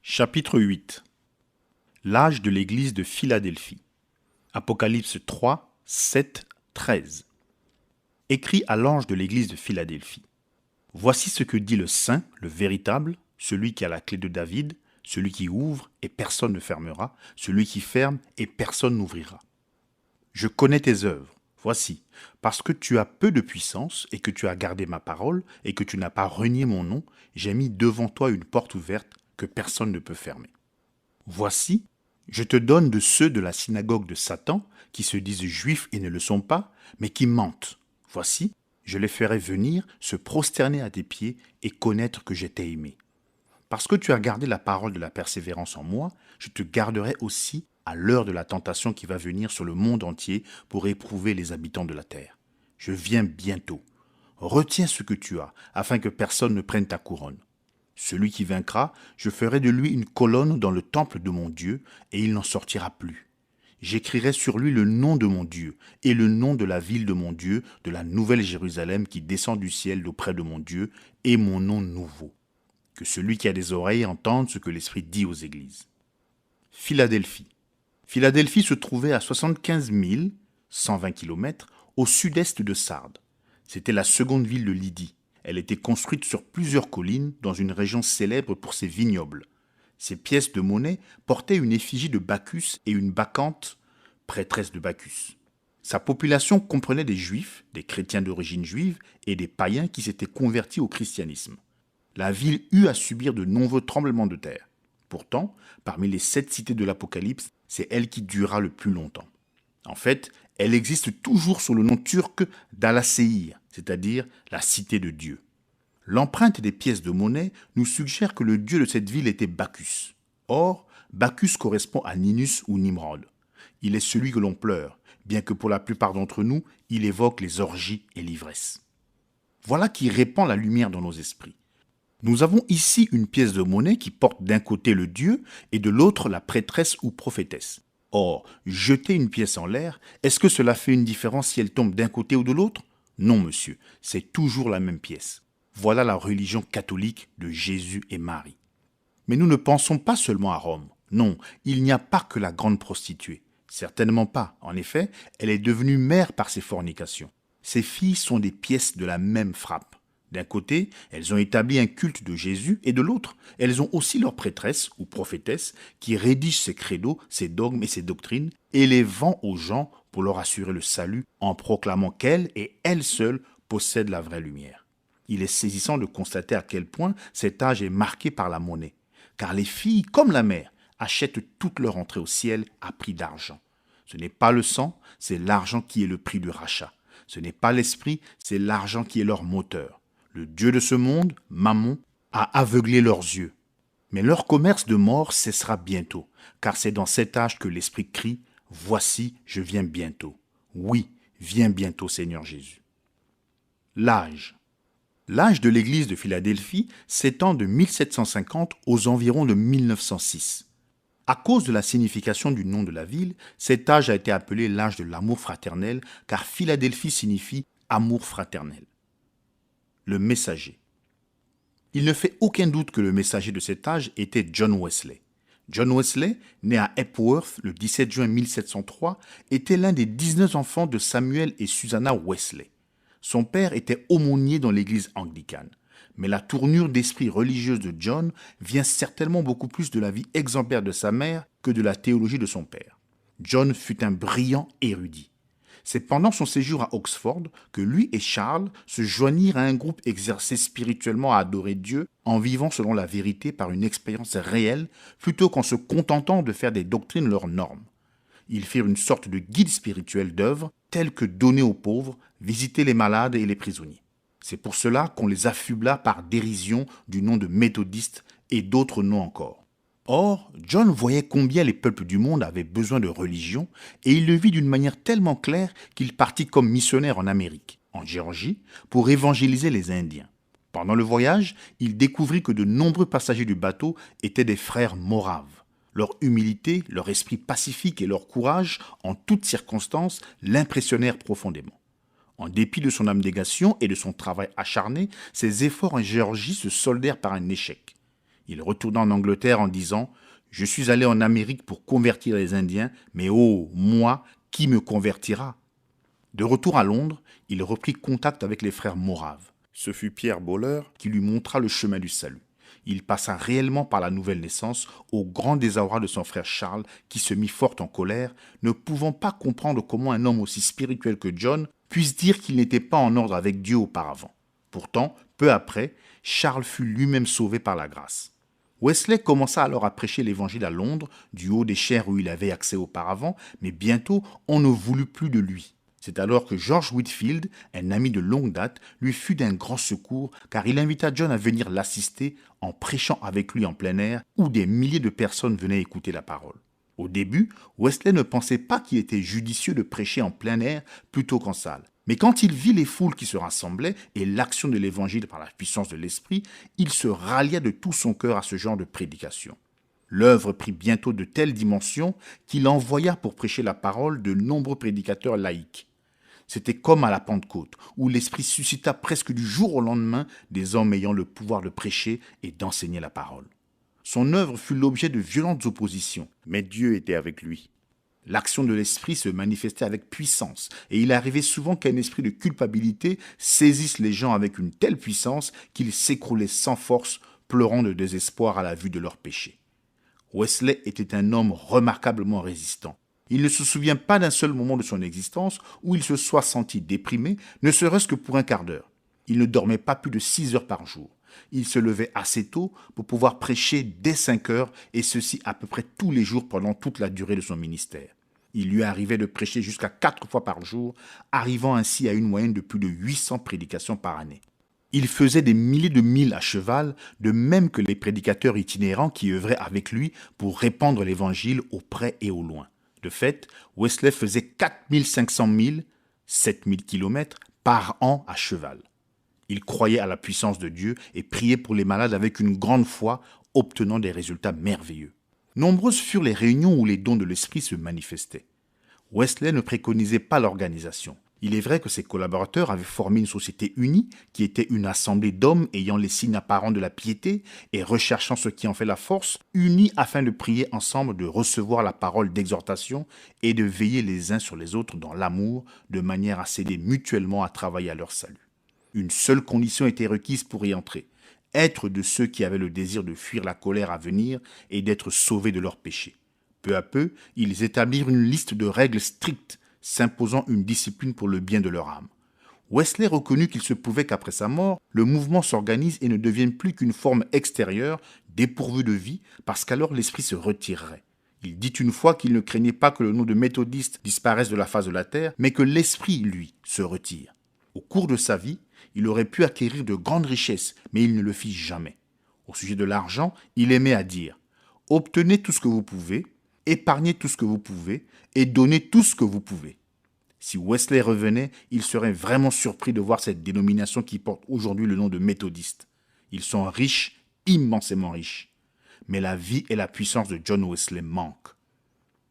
Chapitre 8. L'âge de l'église de Philadelphie. Apocalypse 3, 7, 13. Écrit à l'ange de l'église de Philadelphie. Voici ce que dit le saint, le véritable, celui qui a la clé de David, celui qui ouvre et personne ne fermera, celui qui ferme et personne n'ouvrira. Je connais tes œuvres. Voici, parce que tu as peu de puissance et que tu as gardé ma parole et que tu n'as pas renié mon nom, j'ai mis devant toi une porte ouverte que personne ne peut fermer. Voici, je te donne de ceux de la synagogue de Satan qui se disent juifs et ne le sont pas, mais qui mentent. Voici, je les ferai venir se prosterner à tes pieds et connaître que je t'ai aimé. Parce que tu as gardé la parole de la persévérance en moi, je te garderai aussi à l'heure de la tentation qui va venir sur le monde entier pour éprouver les habitants de la terre. Je viens bientôt. Retiens ce que tu as, afin que personne ne prenne ta couronne. Celui qui vaincra, je ferai de lui une colonne dans le temple de mon Dieu, et il n'en sortira plus. J'écrirai sur lui le nom de mon Dieu, et le nom de la ville de mon Dieu, de la nouvelle Jérusalem qui descend du ciel d'auprès de mon Dieu, et mon nom nouveau. Que celui qui a des oreilles entende ce que l'Esprit dit aux églises. Philadelphie. Philadelphie se trouvait à 75 120 km au sud-est de Sardes. C'était la seconde ville de Lydie. Elle était construite sur plusieurs collines dans une région célèbre pour ses vignobles. Ses pièces de monnaie portaient une effigie de Bacchus et une bacchante, prêtresse de Bacchus. Sa population comprenait des juifs, des chrétiens d'origine juive et des païens qui s'étaient convertis au christianisme. La ville eut à subir de nombreux tremblements de terre. Pourtant, parmi les 7 cités de l'Apocalypse, c'est elle qui dura le plus longtemps. En fait, elle existe toujours sous le nom turc d'Al-Séir, c'est-à-dire la cité de Dieu. L'empreinte des pièces de monnaie nous suggère que le dieu de cette ville était Bacchus. Or, Bacchus correspond à Ninus ou Nimrod. Il est celui que l'on pleure, bien que pour la plupart d'entre nous, il évoque les orgies et l'ivresse. Voilà qui répand la lumière dans nos esprits. Nous avons ici une pièce de monnaie qui porte d'un côté le dieu et de l'autre la prêtresse ou prophétesse. Or, jeter une pièce en l'air, est-ce que cela fait une différence si elle tombe d'un côté ou de l'autre? Non, monsieur, c'est toujours la même pièce. Voilà la religion catholique de Jésus et Marie. Mais nous ne pensons pas seulement à Rome. Non, il n'y a pas que la grande prostituée. Certainement pas. En effet, elle est devenue mère par ses fornications. Ses filles sont des pièces de la même frappe. D'un côté, elles ont établi un culte de Jésus et de l'autre, elles ont aussi leur prêtresse ou prophétesse qui rédige ses credos, ses dogmes et ses doctrines et les vend aux gens pour leur assurer le salut en proclamant qu'elle et elle seule possèdent la vraie lumière. Il est saisissant de constater à quel point cet âge est marqué par la monnaie, car les filles, comme la mère, achètent toute leur entrée au ciel à prix d'argent. Ce n'est pas le sang, c'est l'argent qui est le prix du rachat. Ce n'est pas l'esprit, c'est l'argent qui est leur moteur. Le dieu de ce monde, Mammon, a aveuglé leurs yeux. Mais leur commerce de mort cessera bientôt, car c'est dans cet âge que l'Esprit crie « Voici, je viens bientôt. » Oui, viens bientôt, Seigneur Jésus. L'âge. L'âge de l'église de Philadelphie s'étend de 1750 aux environs de 1906. À cause de la signification du nom de la ville, cet âge a été appelé l'âge de l'amour fraternel, car Philadelphie signifie amour fraternel. Le messager. Il ne fait aucun doute que le messager de cet âge était John Wesley. John Wesley, né à Epworth le 17 juin 1703, était l'un des 19 enfants de Samuel et Susanna Wesley. Son père était aumônier dans l'église anglicane. Mais la tournure d'esprit religieuse de John vient certainement beaucoup plus de la vie exemplaire de sa mère que de la théologie de son père. John fut un brillant érudit. C'est pendant son séjour à Oxford que lui et Charles se joignirent à un groupe exercé spirituellement à adorer Dieu en vivant selon la vérité par une expérience réelle plutôt qu'en se contentant de faire des doctrines leurs normes. Ils firent une sorte de guide spirituel d'œuvres telles que donner aux pauvres, visiter les malades et les prisonniers. C'est pour cela qu'on les affubla par dérision du nom de méthodistes et d'autres noms encore. Or, John voyait combien les peuples du monde avaient besoin de religion et il le vit d'une manière tellement claire qu'il partit comme missionnaire en Amérique, en Géorgie, pour évangéliser les Indiens. Pendant le voyage, il découvrit que de nombreux passagers du bateau étaient des frères moraves. Leur humilité, leur esprit pacifique et leur courage, en toutes circonstances, l'impressionnèrent profondément. En dépit de son abnégation et de son travail acharné, ses efforts en Géorgie se soldèrent par un échec. Il retourna en Angleterre en disant « Je suis allé en Amérique pour convertir les Indiens, mais oh, moi, qui me convertira ?» De retour à Londres, il reprit contact avec les frères Moraves. Ce fut Pierre Bowler qui lui montra le chemin du salut. Il passa réellement par la nouvelle naissance, au grand désarroi de son frère Charles, qui se mit fort en colère, ne pouvant pas comprendre comment un homme aussi spirituel que John puisse dire qu'il n'était pas en ordre avec Dieu auparavant. Pourtant, peu après, Charles fut lui-même sauvé par la grâce. Wesley commença alors à prêcher l'évangile à Londres, du haut des chaires où il avait accès auparavant, mais bientôt on ne voulut plus de lui. C'est alors que George Whitefield, un ami de longue date, lui fut d'un grand secours car il invita John à venir l'assister en prêchant avec lui en plein air où des milliers de personnes venaient écouter la parole. Au début, Wesley ne pensait pas qu'il était judicieux de prêcher en plein air plutôt qu'en salle. Mais quand il vit les foules qui se rassemblaient et l'action de l'évangile par la puissance de l'esprit, il se rallia de tout son cœur à ce genre de prédication. L'œuvre prit bientôt de telles dimensions qu'il envoya pour prêcher la parole de nombreux prédicateurs laïcs. C'était comme à la Pentecôte, où l'Esprit suscita presque du jour au lendemain des hommes ayant le pouvoir de prêcher et d'enseigner la parole. Son œuvre fut l'objet de violentes oppositions, mais Dieu était avec lui. L'action de l'Esprit se manifestait avec puissance, et il arrivait souvent qu'un esprit de culpabilité saisisse les gens avec une telle puissance qu'ils s'écroulaient sans force, pleurant de désespoir à la vue de leurs péchés. Wesley était un homme remarquablement résistant. Il ne se souvient pas d'un seul moment de son existence où il se soit senti déprimé, ne serait-ce que pour un quart d'heure. Il ne dormait pas plus de 6 heures par jour. Il se levait assez tôt pour pouvoir prêcher dès 5 heures, et ceci à peu près tous les jours pendant toute la durée de son ministère. Il lui arrivait de prêcher jusqu'à 4 fois par jour, arrivant ainsi à une moyenne de plus de 800 prédications par année. Il faisait des milliers de milles à cheval, de même que les prédicateurs itinérants qui œuvraient avec lui pour répandre l'évangile au près et au loin. De fait, Wesley faisait 4500 milles, 7000 kilomètres, par an à cheval. Il croyait à la puissance de Dieu et priait pour les malades avec une grande foi, obtenant des résultats merveilleux. Nombreuses furent les réunions où les dons de l'esprit se manifestaient. Wesley ne préconisait pas l'organisation. Il est vrai que ses collaborateurs avaient formé une société unie, qui était une assemblée d'hommes ayant les signes apparents de la piété et recherchant ce qui en fait la force, unis afin de prier ensemble, de recevoir la parole d'exhortation et de veiller les uns sur les autres dans l'amour, de manière à s'aider mutuellement à travailler à leur salut. Une seule condition était requise pour y entrer, être de ceux qui avaient le désir de fuir la colère à venir et d'être sauvés de leurs péchés. Peu à peu, ils établirent une liste de règles strictes, s'imposant une discipline pour le bien de leur âme. Wesley reconnut qu'il se pouvait qu'après sa mort, le mouvement s'organise et ne devienne plus qu'une forme extérieure, dépourvue de vie, parce qu'alors l'esprit se retirerait. Il dit une fois qu'il ne craignait pas que le nom de méthodiste disparaisse de la face de la terre, mais que l'esprit, lui, se retire. Au cours de sa vie, il aurait pu acquérir de grandes richesses, mais il ne le fit jamais. Au sujet de l'argent, il aimait à dire « Obtenez tout ce que vous pouvez, épargnez tout ce que vous pouvez et donnez tout ce que vous pouvez. » Si Wesley revenait, il serait vraiment surpris de voir cette dénomination qui porte aujourd'hui le nom de méthodiste. Ils sont riches, immensément riches. Mais la vie et la puissance de John Wesley manquent.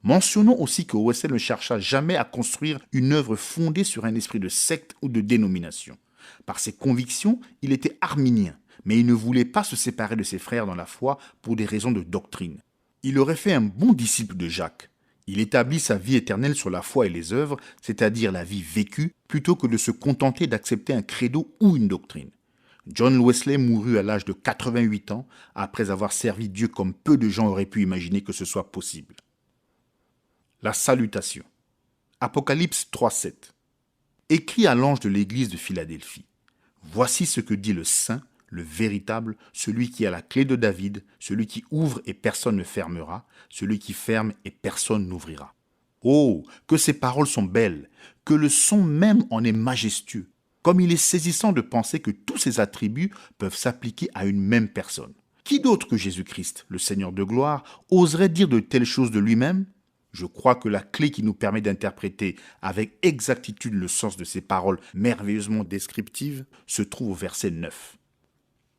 Mentionnons aussi que Wesley ne chercha jamais à construire une œuvre fondée sur un esprit de secte ou de dénomination. Par ses convictions, il était arminien, mais il ne voulait pas se séparer de ses frères dans la foi pour des raisons de doctrine. Il aurait fait un bon disciple de Jacques. Il établit sa vie éternelle sur la foi et les œuvres, c'est-à-dire la vie vécue, plutôt que de se contenter d'accepter un credo ou une doctrine. John Wesley mourut à l'âge de 88 ans, après avoir servi Dieu comme peu de gens auraient pu imaginer que ce soit possible. La salutation. Apocalypse 3,7. Écrit à l'ange de l'église de Philadelphie. Voici ce que dit le saint, le véritable, celui qui a la clé de David, celui qui ouvre et personne ne fermera, celui qui ferme et personne n'ouvrira. Oh, que ces paroles sont belles, que le son même en est majestueux, comme il est saisissant de penser que tous ces attributs peuvent s'appliquer à une même personne. Qui d'autre que Jésus-Christ, le Seigneur de gloire, oserait dire de telles choses de lui-même ? Je crois que la clé qui nous permet d'interpréter avec exactitude le sens de ces paroles merveilleusement descriptives se trouve au verset 9.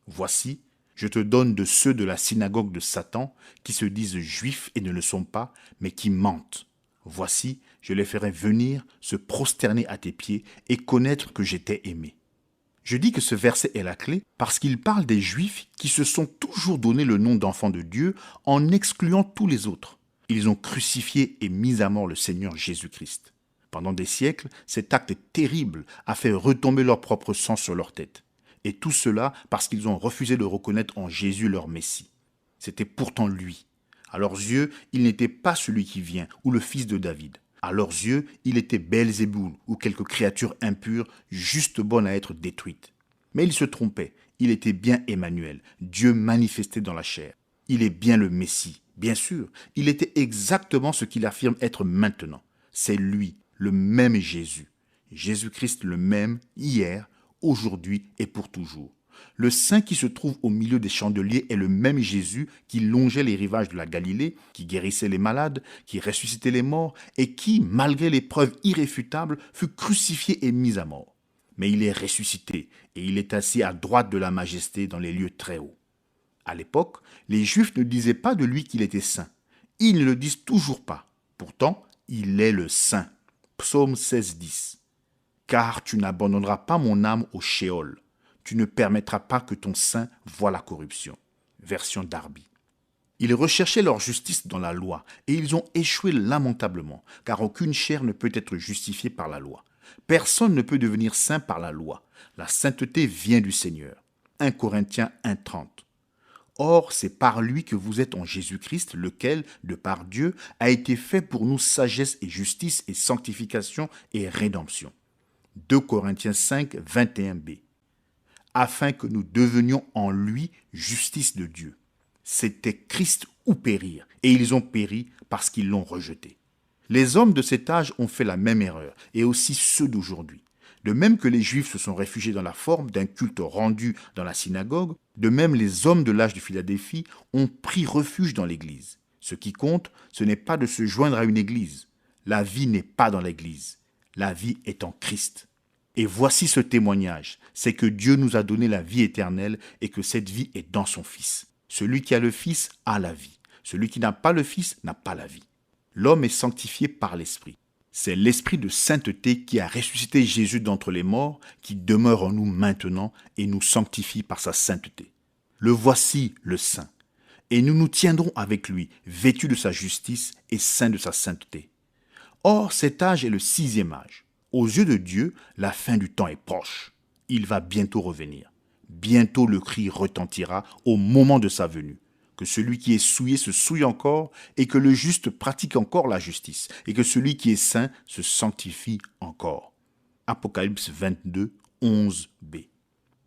Voici, je te donne de ceux de la synagogue de Satan qui se disent juifs et ne le sont pas, mais qui mentent. Voici, je les ferai venir, se prosterner à tes pieds et connaître que j'étais aimé. Je dis que ce verset est la clé parce qu'il parle des Juifs qui se sont toujours donné le nom d'enfants de Dieu en excluant tous les autres. Ils ont crucifié et mis à mort le Seigneur Jésus-Christ. Pendant des siècles, cet acte terrible a fait retomber leur propre sang sur leur tête. Et tout cela parce qu'ils ont refusé de reconnaître en Jésus leur Messie. C'était pourtant lui. À leurs yeux, il n'était pas celui qui vient ou le fils de David. À leurs yeux, il était Belzéboul ou quelque créature impure, juste bonne à être détruite. Mais ils se trompaient. Il était bien Emmanuel, Dieu manifesté dans la chair. Il est bien le Messie. Bien sûr, il était exactement ce qu'il affirme être maintenant. C'est lui, le même Jésus. Jésus-Christ le même hier, aujourd'hui et pour toujours. Le saint qui se trouve au milieu des chandeliers est le même Jésus qui longeait les rivages de la Galilée, qui guérissait les malades, qui ressuscitait les morts et qui, malgré les preuves irréfutables, fut crucifié et mis à mort. Mais il est ressuscité et il est assis à droite de la majesté dans les lieux très hauts. À l'époque, les Juifs ne disaient pas de lui qu'il était saint. Ils ne le disent toujours pas. Pourtant, il est le saint. Psaume 16, 10. Car tu n'abandonneras pas mon âme au Sheol. Tu ne permettras pas que ton sein voie la corruption. Version Darby. Ils recherchaient leur justice dans la loi et ils ont échoué lamentablement, car aucune chair ne peut être justifiée par la loi. Personne ne peut devenir saint par la loi. La sainteté vient du Seigneur. 1 Corinthiens 1,30. Or, c'est par lui que vous êtes en Jésus-Christ, lequel, de par Dieu, a été fait pour nous sagesse et justice et sanctification et rédemption. 2 Corinthiens 5, 21b. Afin que nous devenions en lui justice de Dieu. C'était Christ ou périr, et ils ont péri parce qu'ils l'ont rejeté. Les hommes de cet âge ont fait la même erreur, et aussi ceux d'aujourd'hui. De même que les Juifs se sont réfugiés dans la forme d'un culte rendu dans la synagogue, de même les hommes de l'âge de Philadelphie ont pris refuge dans l'Église. Ce qui compte, ce n'est pas de se joindre à une Église. La vie n'est pas dans l'Église. La vie est en Christ. Et voici ce témoignage, c'est que Dieu nous a donné la vie éternelle et que cette vie est dans son Fils. Celui qui a le Fils a la vie. Celui qui n'a pas le Fils n'a pas la vie. L'homme est sanctifié par l'Esprit. C'est l'Esprit de sainteté qui a ressuscité Jésus d'entre les morts, qui demeure en nous maintenant et nous sanctifie par sa sainteté. Le voici, le Saint. Et nous nous tiendrons avec lui, vêtus de sa justice et saints de sa sainteté. Or, cet âge est le 6e âge. Aux yeux de Dieu, la fin du temps est proche. Il va bientôt revenir. Bientôt le cri retentira au moment de sa venue. Que celui qui est souillé se souille encore, et que le juste pratique encore la justice, et que celui qui est saint se sanctifie encore. Apocalypse 22, 11b.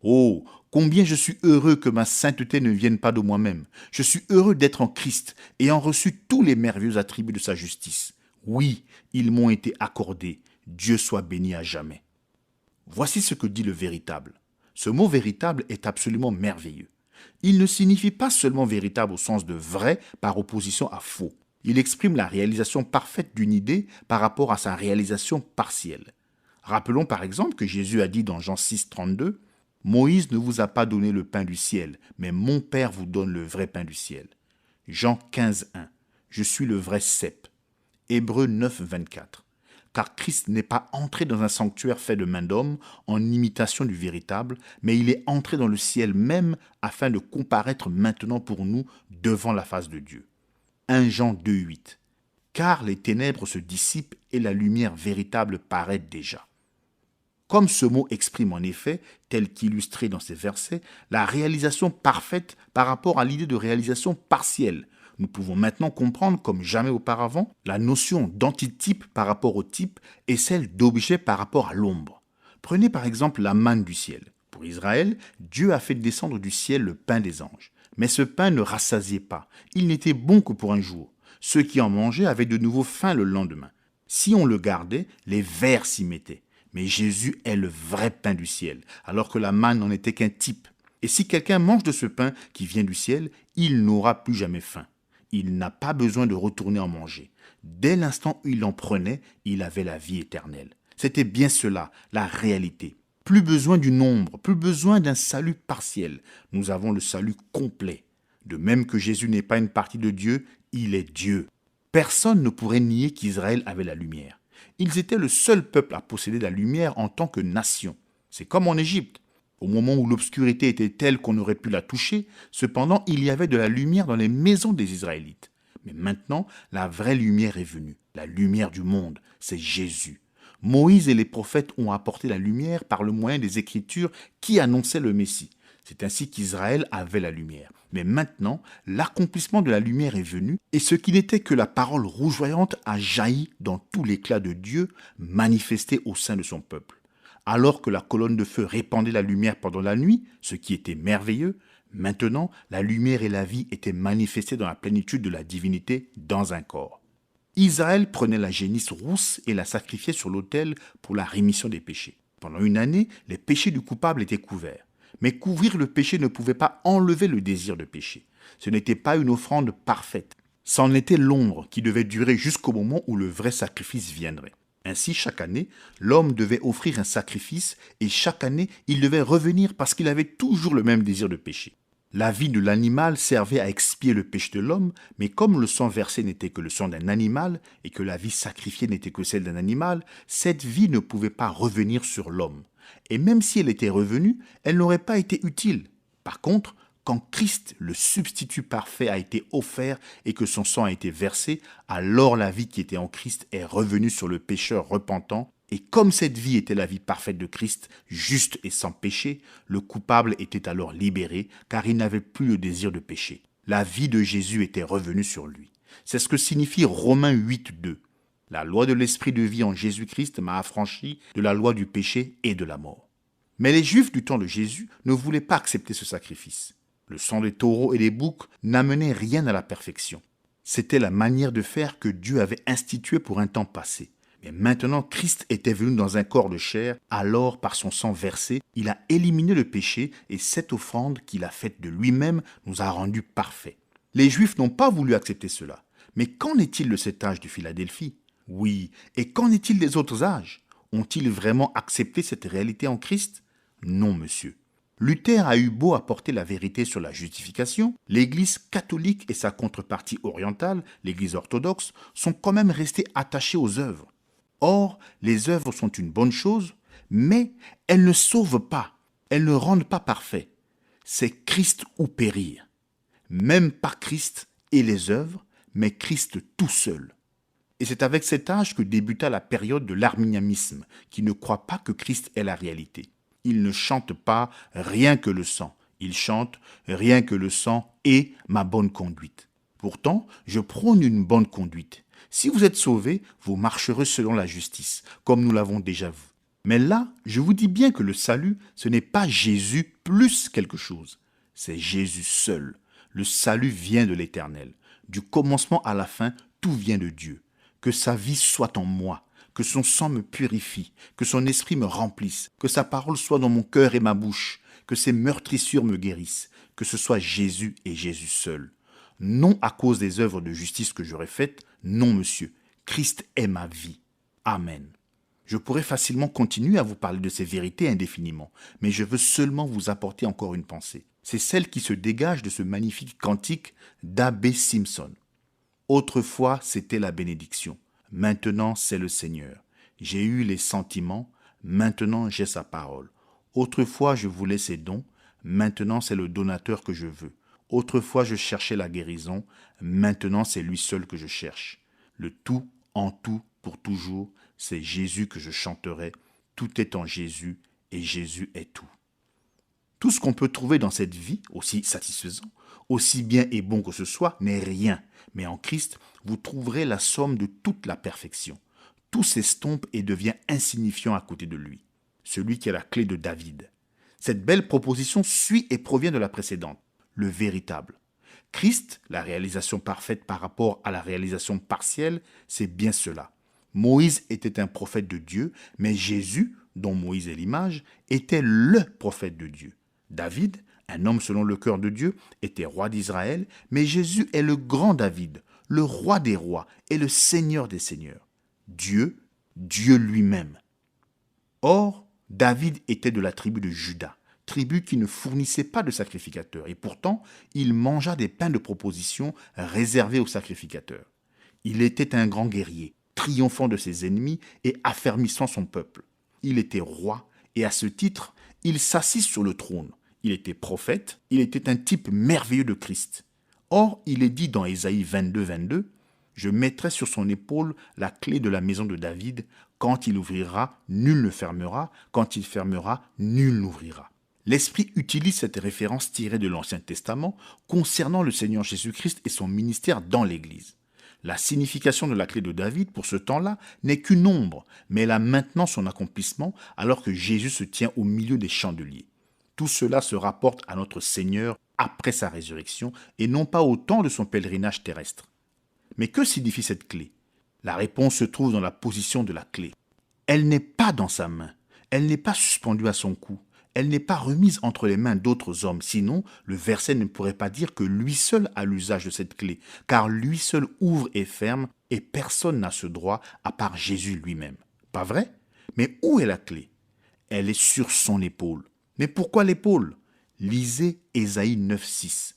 Oh, combien je suis heureux que ma sainteté ne vienne pas de moi-même. Je suis heureux d'être en Christ, ayant reçu tous les merveilleux attributs de sa justice. Oui, ils m'ont été accordés. Dieu soit béni à jamais. Voici ce que dit le véritable. Ce mot véritable est absolument merveilleux. Il ne signifie pas seulement véritable au sens de vrai par opposition à faux. Il exprime la réalisation parfaite d'une idée par rapport à sa réalisation partielle. Rappelons par exemple que Jésus a dit dans Jean 6, 32 « Moïse ne vous a pas donné le pain du ciel, mais mon Père vous donne le vrai pain du ciel. » Jean 15, 1 « Je suis le vrai cep. » Hébreux 9, 24 car Christ n'est pas entré dans un sanctuaire fait de main d'homme en imitation du véritable, mais il est entré dans le ciel même afin de comparaître maintenant pour nous devant la face de Dieu. 1 Jean 2, 8 car les ténèbres se dissipent et la lumière véritable paraît déjà. Comme ce mot exprime en effet, tel qu'illustré dans ces versets, la réalisation parfaite par rapport à l'idée de réalisation partielle. Nous pouvons maintenant comprendre, comme jamais auparavant, la notion d'antitype par rapport au type et celle d'objet par rapport à l'ombre. Prenez par exemple la manne du ciel. Pour Israël, Dieu a fait descendre du ciel le pain des anges. Mais ce pain ne rassasiait pas. Il n'était bon que pour un jour. Ceux qui en mangeaient avaient de nouveau faim le lendemain. Si on le gardait, les vers s'y mettaient. Mais Jésus est le vrai pain du ciel, alors que la manne n'en était qu'un type. Et si quelqu'un mange de ce pain qui vient du ciel, il n'aura plus jamais faim. Il n'a pas besoin de retourner en manger. Dès l'instant où il en prenait, il avait la vie éternelle. C'était bien cela, la réalité. Plus besoin du nombre, plus besoin d'un salut partiel. Nous avons le salut complet. De même que Jésus n'est pas une partie de Dieu, il est Dieu. Personne ne pourrait nier qu'Israël avait la lumière. Ils étaient le seul peuple à posséder la lumière en tant que nation. C'est comme en Égypte. Au moment où l'obscurité était telle qu'on aurait pu la toucher, cependant il y avait de la lumière dans les maisons des Israélites. Mais maintenant, la vraie lumière est venue, la lumière du monde, c'est Jésus. Moïse et les prophètes ont apporté la lumière par le moyen des Écritures qui annonçaient le Messie. C'est ainsi qu'Israël avait la lumière. Mais maintenant, l'accomplissement de la lumière est venu, et ce qui n'était que la parole rougeoyante a jailli dans tout l'éclat de Dieu manifesté au sein de son peuple. Alors que la colonne de feu répandait la lumière pendant la nuit, ce qui était merveilleux, maintenant la lumière et la vie étaient manifestées dans la plénitude de la divinité dans un corps. Israël prenait la génisse rousse et la sacrifiait sur l'autel pour la rémission des péchés. Pendant une année, les péchés du coupable étaient couverts. Mais couvrir le péché ne pouvait pas enlever le désir de pécher. Ce n'était pas une offrande parfaite. C'en était l'ombre qui devait durer jusqu'au moment où le vrai sacrifice viendrait. Ainsi, chaque année, l'homme devait offrir un sacrifice et chaque année, il devait revenir parce qu'il avait toujours le même désir de pécher. La vie de l'animal servait à expier le péché de l'homme, mais comme le sang versé n'était que le sang d'un animal et que la vie sacrifiée n'était que celle d'un animal, cette vie ne pouvait pas revenir sur l'homme. Et même si elle était revenue, elle n'aurait pas été utile. Par contre, quand Christ, le substitut parfait, a été offert et que son sang a été versé, alors la vie qui était en Christ est revenue sur le pécheur repentant. Et comme cette vie était la vie parfaite de Christ, juste et sans péché, le coupable était alors libéré, car il n'avait plus le désir de pécher. La vie de Jésus était revenue sur lui. C'est ce que signifie Romains 8,2. La loi de l'esprit de vie en Jésus-Christ m'a affranchi de la loi du péché et de la mort. Mais les Juifs du temps de Jésus ne voulaient pas accepter ce sacrifice. Le sang des taureaux et des boucs n'amenait rien à la perfection. C'était la manière de faire que Dieu avait instituée pour un temps passé. Mais maintenant, Christ était venu dans un corps de chair, alors par son sang versé, il a éliminé le péché et cette offrande qu'il a faite de lui-même nous a rendus parfaits. Les Juifs n'ont pas voulu accepter cela. Mais qu'en est-il de cet âge de Philadelphie ? Oui, et qu'en est-il des autres âges ? Ont-ils vraiment accepté cette réalité en Christ ? Non, monsieur. Luther a eu beau apporter la vérité sur la justification, l'Église catholique et sa contrepartie orientale, l'Église orthodoxe, sont quand même restés attachés aux œuvres. Or, les œuvres sont une bonne chose, mais elles ne sauvent pas, elles ne rendent pas parfait. C'est Christ ou périr. Même pas Christ et les œuvres, mais Christ tout seul. Et c'est avec cet âge que débuta la période de l'arminianisme, qui ne croit pas que Christ est la réalité. Il ne chante pas rien que le sang. Il chante rien que le sang et ma bonne conduite. Pourtant, je prône une bonne conduite. Si vous êtes sauvés, vous marcherez selon la justice, comme nous l'avons déjà vu. Mais là, je vous dis bien que le salut, ce n'est pas Jésus plus quelque chose. C'est Jésus seul. Le salut vient de l'Éternel. Du commencement à la fin, tout vient de Dieu. Que sa vie soit en moi, que son sang me purifie, que son esprit me remplisse, que sa parole soit dans mon cœur et ma bouche, que ses meurtrissures me guérissent, que ce soit Jésus et Jésus seul. Non à cause des œuvres de justice que j'aurais faites, non monsieur, Christ est ma vie. Amen. Je pourrais facilement continuer à vous parler de ces vérités indéfiniment, mais je veux seulement vous apporter encore une pensée. C'est celle qui se dégage de ce magnifique cantique d'A.B. Simpson. Autrefois, c'était la bénédiction. Maintenant, c'est le Seigneur. J'ai eu les sentiments, maintenant j'ai sa parole. Autrefois, je voulais ses dons, maintenant c'est le donateur que je veux. Autrefois, je cherchais la guérison, maintenant c'est lui seul que je cherche. Le tout, en tout, pour toujours, c'est Jésus que je chanterai. Tout est en Jésus et Jésus est tout. Tout ce qu'on peut trouver dans cette vie, aussi satisfaisant, aussi bien et bon que ce soit, n'est rien. Mais en Christ, vous trouverez la somme de toute la perfection. Tout s'estompe et devient insignifiant à côté de lui. Celui qui a la clé de David. Cette belle proposition suit et provient de la précédente, le véritable. Christ, la réalisation parfaite par rapport à la réalisation partielle, c'est bien cela. Moïse était un prophète de Dieu, mais Jésus, dont Moïse est l'image, était le prophète de Dieu. David, un homme selon le cœur de Dieu, était roi d'Israël, mais Jésus est le grand David, le roi des rois et le Seigneur des seigneurs. Dieu, Dieu lui-même. Or, David était de la tribu de Juda, tribu qui ne fournissait pas de sacrificateurs, et pourtant, il mangea des pains de proposition réservés aux sacrificateurs. Il était un grand guerrier, triomphant de ses ennemis et affermissant son peuple. Il était roi, et à ce titre, il s'assit sur le trône. Il était prophète, il était un type merveilleux de Christ. Or, il est dit dans Ésaïe 22, 22, « Je mettrai sur son épaule la clé de la maison de David. Quand il ouvrira, nul ne fermera. Quand il fermera, nul n'ouvrira. » L'Esprit utilise cette référence tirée de l'Ancien Testament concernant le Seigneur Jésus-Christ et son ministère dans l'Église. La signification de la clé de David pour ce temps-là n'est qu'une ombre, mais elle a maintenant son accomplissement alors que Jésus se tient au milieu des chandeliers. Tout cela se rapporte à notre Seigneur après sa résurrection et non pas au temps de son pèlerinage terrestre. Mais que signifie cette clé? La réponse se trouve dans la position de la clé. Elle n'est pas dans sa main, elle n'est pas suspendue à son cou, elle n'est pas remise entre les mains d'autres hommes, sinon le verset ne pourrait pas dire que lui seul a l'usage de cette clé, car lui seul ouvre et ferme, et personne n'a ce droit à part Jésus lui-même. Pas vrai? Mais où est la clé? Elle est sur son épaule. Mais pourquoi l'épaule? Lisez Ésaïe 9,6.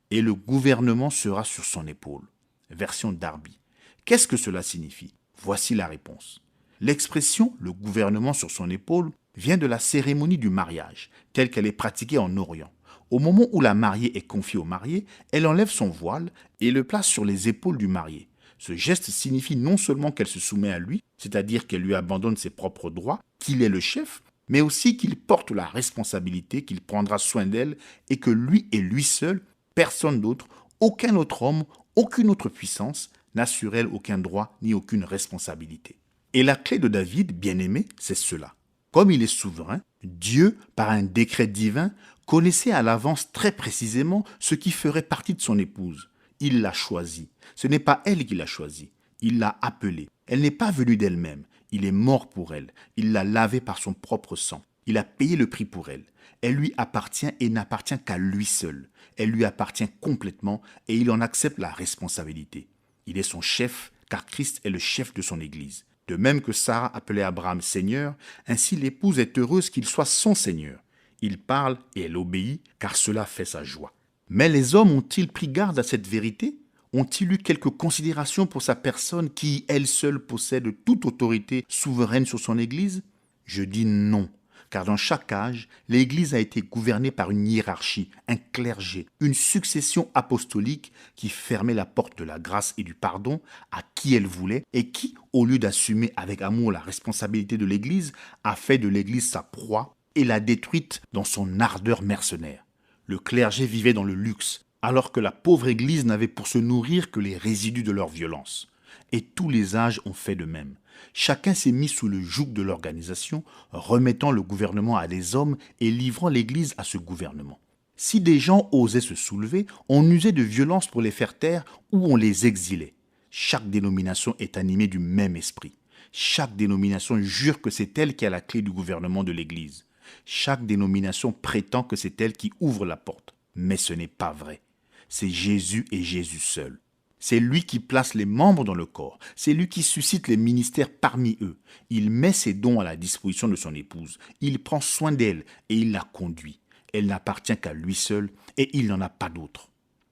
Et le gouvernement sera sur son épaule. Version Darby. Qu'est-ce que cela signifie? Voici la réponse. L'expression « le gouvernement sur son épaule » vient de la cérémonie du mariage, telle qu'elle est pratiquée en Orient. Au moment où la mariée est confiée au marié, elle enlève son voile et le place sur les épaules du marié. Ce geste signifie non seulement qu'elle se soumet à lui, c'est-à-dire qu'elle lui abandonne ses propres droits, qu'il est le chef, mais aussi qu'il porte la responsabilité, qu'il prendra soin d'elle et que lui et lui seul, personne d'autre, aucun autre homme, aucune autre puissance, n'a sur elle aucun droit ni aucune responsabilité. Et la clé de David, bien-aimé, c'est cela. Comme il est souverain, Dieu, par un décret divin, connaissait à l'avance très précisément ce qui ferait partie de son épouse. Il l'a choisie. Ce n'est pas elle qui l'a choisie. Il l'a appelée. Elle n'est pas venue d'elle-même. Il est mort pour elle. Il l'a lavée par son propre sang. Il a payé le prix pour elle. Elle lui appartient et n'appartient qu'à lui seul. Elle lui appartient complètement et il en accepte la responsabilité. Il est son chef, car Christ est le chef de son Église. De même que Sarah appelait Abraham Seigneur, ainsi l'épouse est heureuse qu'il soit son Seigneur. Il parle et elle obéit, car cela fait sa joie. Mais les hommes ont-ils pris garde à cette vérité? Ont-ils eu quelque considération pour sa personne qui, elle seule, possède toute autorité souveraine sur son Église? Je dis non, car dans chaque âge, l'Église a été gouvernée par une hiérarchie, un clergé, une succession apostolique qui fermait la porte de la grâce et du pardon à qui elle voulait et qui, au lieu d'assumer avec amour la responsabilité de l'Église, a fait de l'Église sa proie et l'a détruite dans son ardeur mercenaire. Le clergé vivait dans le luxe, alors que la pauvre Église n'avait pour se nourrir que les résidus de leur violence. Et tous les âges ont fait de même. Chacun s'est mis sous le joug de l'organisation, remettant le gouvernement à des hommes et livrant l'Église à ce gouvernement. Si des gens osaient se soulever, on usait de violence pour les faire taire ou on les exilait. Chaque dénomination est animée du même esprit. Chaque dénomination jure que c'est elle qui a la clé du gouvernement de l'Église. Chaque dénomination prétend que c'est elle qui ouvre la porte. Mais ce n'est pas vrai. C'est Jésus et Jésus seul. C'est lui qui place les membres dans le corps. C'est lui qui suscite les ministères parmi eux. Il met ses dons à la disposition de son épouse. Il prend soin d'elle et il la conduit. Elle n'appartient qu'à lui seul et il n'en a pas d'autre.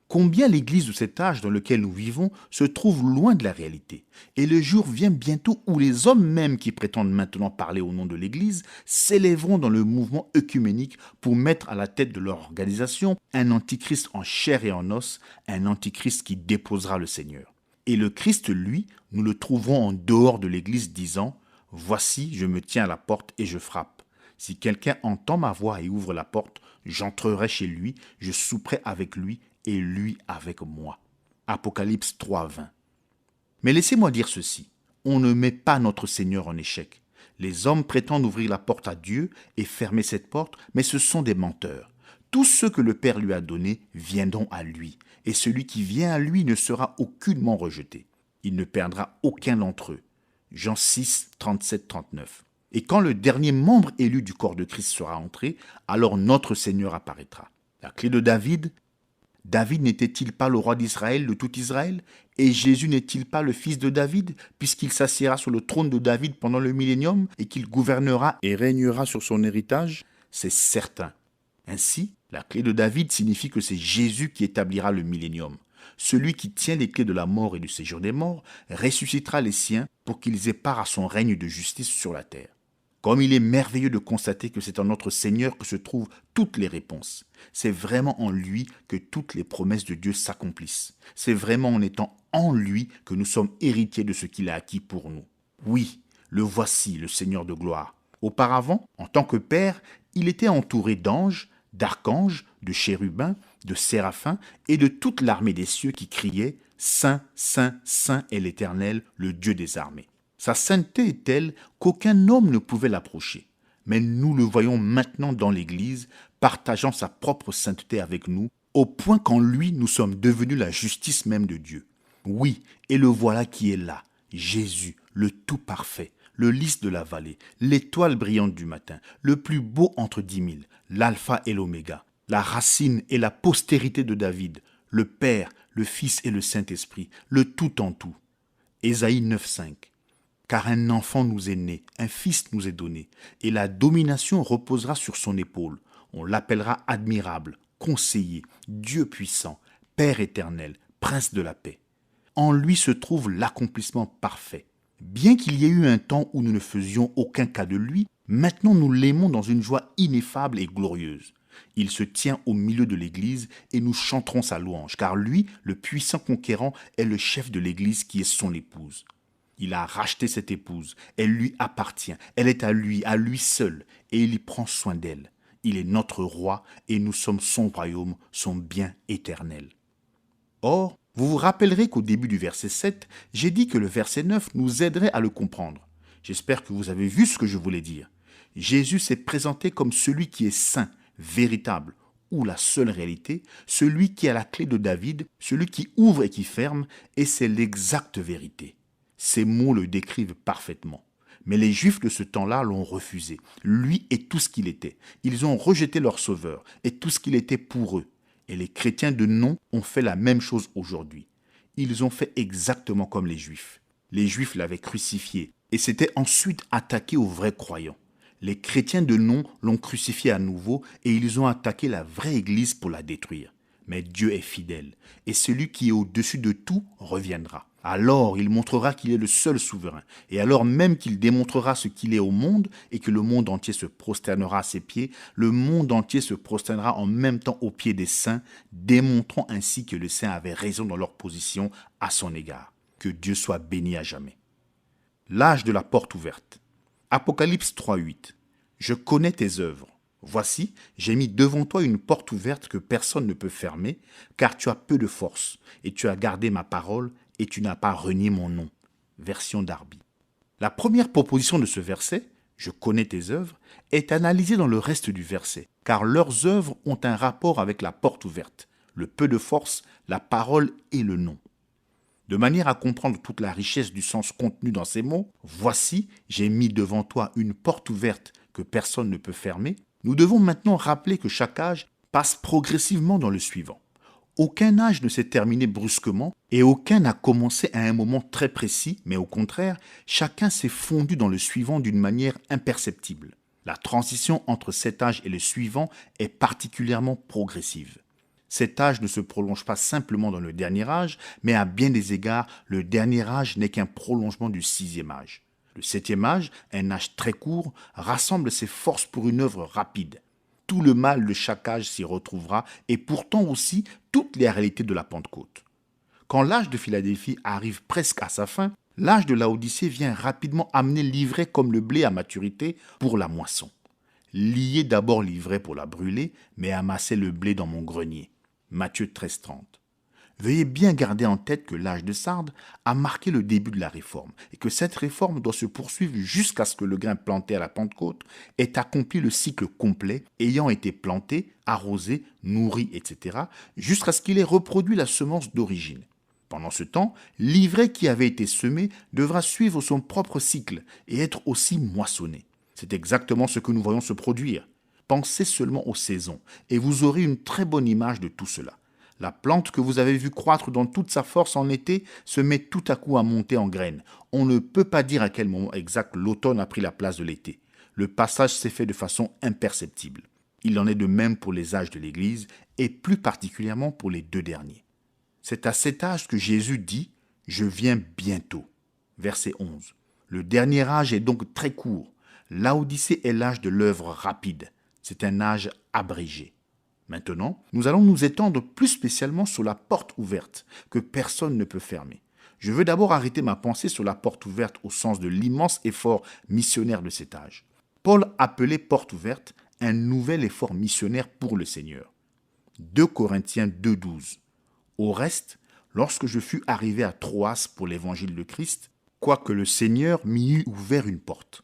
Combien l'Église de cet âge dans lequel nous vivons se trouve loin de la réalité. Et le jour vient bientôt où les hommes même qui prétendent maintenant parler au nom de l'Église s'élèveront dans le mouvement œcuménique pour mettre à la tête de leur organisation un antichrist en chair et en os, un antichrist qui déposera le Seigneur. Et le Christ, lui, nous le trouverons en dehors de l'Église disant « Voici, je me tiens à la porte et je frappe. Si quelqu'un entend ma voix et ouvre la porte, j'entrerai chez lui, je souperai avec lui et lui avec moi. » Apocalypse 3:20. Mais laissez-moi dire ceci, on ne met pas notre Seigneur en échec. Les hommes prétendent ouvrir la porte à Dieu et fermer cette porte, mais ce sont des menteurs. Tous ceux que le Père lui a donnés viendront à lui, et celui qui vient à lui ne sera aucunement rejeté. Il ne perdra aucun d'entre eux. Jean 6, 37-39. Et quand le dernier membre élu du corps de Christ sera entré, alors notre Seigneur apparaîtra. La clé de David n'était-il pas le roi d'Israël, de tout Israël? Et Jésus n'est-il pas le fils de David, puisqu'il s'assiera sur le trône de David pendant le millénium et qu'il gouvernera et régnera sur son héritage? C'est certain. Ainsi, la clé de David signifie que c'est Jésus qui établira le millénium. Celui qui tient les clés de la mort et du séjour des morts ressuscitera les siens pour qu'ils aient part à son règne de justice sur la terre. Comme il est merveilleux de constater que c'est en notre Seigneur que se trouvent toutes les réponses. C'est vraiment en lui que toutes les promesses de Dieu s'accomplissent. C'est vraiment en étant en lui que nous sommes héritiers de ce qu'il a acquis pour nous. Oui, le voici, le Seigneur de gloire. Auparavant, en tant que Père, il était entouré d'anges, d'archanges, de chérubins, de séraphins et de toute l'armée des cieux qui criait « Saint, Saint, Saint est l'Éternel, le Dieu des armées ». Sa sainteté est telle qu'aucun homme ne pouvait l'approcher. Mais nous le voyons maintenant dans l'Église, partageant sa propre sainteté avec nous, au point qu'en lui nous sommes devenus la justice même de Dieu. Oui, et le voilà qui est là, Jésus, le tout parfait, le lys de la vallée, l'étoile brillante du matin, le plus beau entre 10 000, l'alpha et l'oméga, la racine et la postérité de David, le Père, le Fils et le Saint-Esprit, le tout en tout. Ésaïe 9,5. Car un enfant nous est né, un fils nous est donné, et la domination reposera sur son épaule. On l'appellera admirable, conseiller, Dieu puissant, Père éternel, Prince de la paix. En lui se trouve l'accomplissement parfait. Bien qu'il y ait eu un temps où nous ne faisions aucun cas de lui, maintenant nous l'aimons dans une joie ineffable et glorieuse. Il se tient au milieu de l'Église et nous chanterons sa louange, car lui, le puissant conquérant, est le chef de l'Église qui est son épouse. Il a racheté cette épouse, elle lui appartient, elle est à lui seul, et il y prend soin d'elle. Il est notre roi, et nous sommes son royaume, son bien éternel. Or, vous vous rappellerez qu'au début du verset 7, j'ai dit que le verset 9 nous aiderait à le comprendre. J'espère que vous avez vu ce que je voulais dire. Jésus s'est présenté comme celui qui est saint, véritable, ou la seule réalité, celui qui a la clé de David, celui qui ouvre et qui ferme, et c'est l'exacte vérité. Ces mots le décrivent parfaitement. Mais les Juifs de ce temps-là l'ont refusé, lui et tout ce qu'il était. Ils ont rejeté leur Sauveur et tout ce qu'il était pour eux. Et les chrétiens de nom ont fait la même chose aujourd'hui. Ils ont fait exactement comme les Juifs. Les Juifs l'avaient crucifié et s'étaient ensuite attaqués aux vrais croyants. Les chrétiens de nom l'ont crucifié à nouveau et ils ont attaqué la vraie Église pour la détruire. Mais Dieu est fidèle et celui qui est au-dessus de tout reviendra. Alors il montrera qu'il est le seul souverain, et alors même qu'il démontrera ce qu'il est au monde et que le monde entier se prosternera à ses pieds, le monde entier se prosternera en même temps aux pieds des saints, démontrant ainsi que les saints avaient raison dans leur position à son égard. Que Dieu soit béni à jamais. L'âge de la porte ouverte. Apocalypse 3,8. Je connais tes œuvres. Voici, j'ai mis devant toi une porte ouverte que personne ne peut fermer, car tu as peu de force, et tu as gardé ma parole, et tu n'as pas renié mon nom. Version Darby. La première proposition de ce verset, je connais tes œuvres, est analysée dans le reste du verset, car leurs œuvres ont un rapport avec la porte ouverte, le peu de force, la parole et le nom. De manière à comprendre toute la richesse du sens contenu dans ces mots, voici, j'ai mis devant toi une porte ouverte que personne ne peut fermer, nous devons maintenant rappeler que chaque âge passe progressivement dans le suivant. Aucun âge ne s'est terminé brusquement et aucun n'a commencé à un moment très précis, mais au contraire, chacun s'est fondu dans le suivant d'une manière imperceptible. La transition entre cet âge et le suivant est particulièrement progressive. Cet âge ne se prolonge pas simplement dans le dernier âge, mais à bien des égards, le dernier âge n'est qu'un prolongement du 6e âge. Le 7e âge, un âge très court, rassemble ses forces pour une œuvre rapide. Tout le mal de chaque âge s'y retrouvera et pourtant aussi toutes les réalités de la Pentecôte. Quand l'âge de Philadelphie arrive presque à sa fin, l'âge de Laodicée vient rapidement amener l'ivraie comme le blé à maturité pour la moisson. Liez d'abord l'ivraie pour la brûler, mais amassez le blé dans mon grenier. Matthieu 13,30. Veuillez bien garder en tête que l'âge de Sardes a marqué le début de la réforme et que cette réforme doit se poursuivre jusqu'à ce que le grain planté à la Pentecôte ait accompli le cycle complet, ayant été planté, arrosé, nourri, etc., jusqu'à ce qu'il ait reproduit la semence d'origine. Pendant ce temps, l'ivraie qui avait été semée devra suivre son propre cycle et être aussi moissonnée. C'est exactement ce que nous voyons se produire. Pensez seulement aux saisons et vous aurez une très bonne image de tout cela. La plante que vous avez vue croître dans toute sa force en été se met tout à coup à monter en graines. On ne peut pas dire à quel moment exact l'automne a pris la place de l'été. Le passage s'est fait de façon imperceptible. Il en est de même pour les âges de l'Église et plus particulièrement pour les 2 derniers. C'est à cet âge que Jésus dit « Je viens bientôt ». Verset 11. Le dernier âge est donc très court. Laodicée est l'âge de l'œuvre rapide. C'est un âge abrégé. Maintenant, nous allons nous étendre plus spécialement sur la porte ouverte, que personne ne peut fermer. Je veux d'abord arrêter ma pensée sur la porte ouverte au sens de l'immense effort missionnaire de cet âge. Paul appelait porte ouverte un nouvel effort missionnaire pour le Seigneur. 2 Corinthiens 2,12. Au reste, lorsque je fus arrivé à Troas pour l'évangile de Christ, quoique le Seigneur m'y eût ouvert une porte.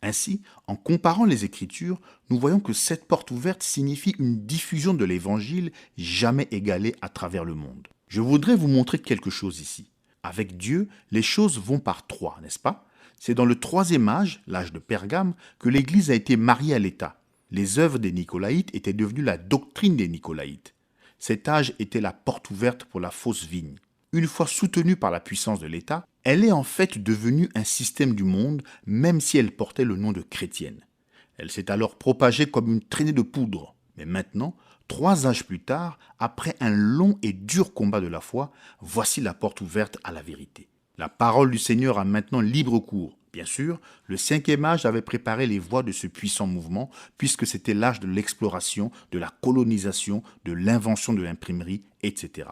Ainsi, en comparant les Écritures, nous voyons que cette porte ouverte signifie une diffusion de l'Évangile jamais égalée à travers le monde. Je voudrais vous montrer quelque chose ici. Avec Dieu, les choses vont par trois, n'est-ce pas? C'est dans le troisième âge, l'âge de Pergame, que l'Église a été mariée à l'État. Les œuvres des Nicolaïtes étaient devenues la doctrine des Nicolaïtes. Cet âge était la porte ouverte pour la fausse vigne. Une fois soutenue par la puissance de l'État, elle est en fait devenue un système du monde, même si elle portait le nom de chrétienne. Elle s'est alors propagée comme une traînée de poudre. Mais maintenant, 3 âges plus tard, après un long et dur combat de la foi, voici la porte ouverte à la vérité. La parole du Seigneur a maintenant libre cours. Bien sûr, le 5e âge avait préparé les voies de ce puissant mouvement, puisque c'était l'âge de l'exploration, de la colonisation, de l'invention de l'imprimerie, etc.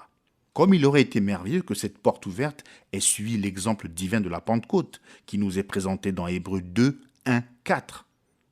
Comme il aurait été merveilleux que cette porte ouverte ait suivi l'exemple divin de la Pentecôte, qui nous est présenté dans Hébreux 2, 1, 4.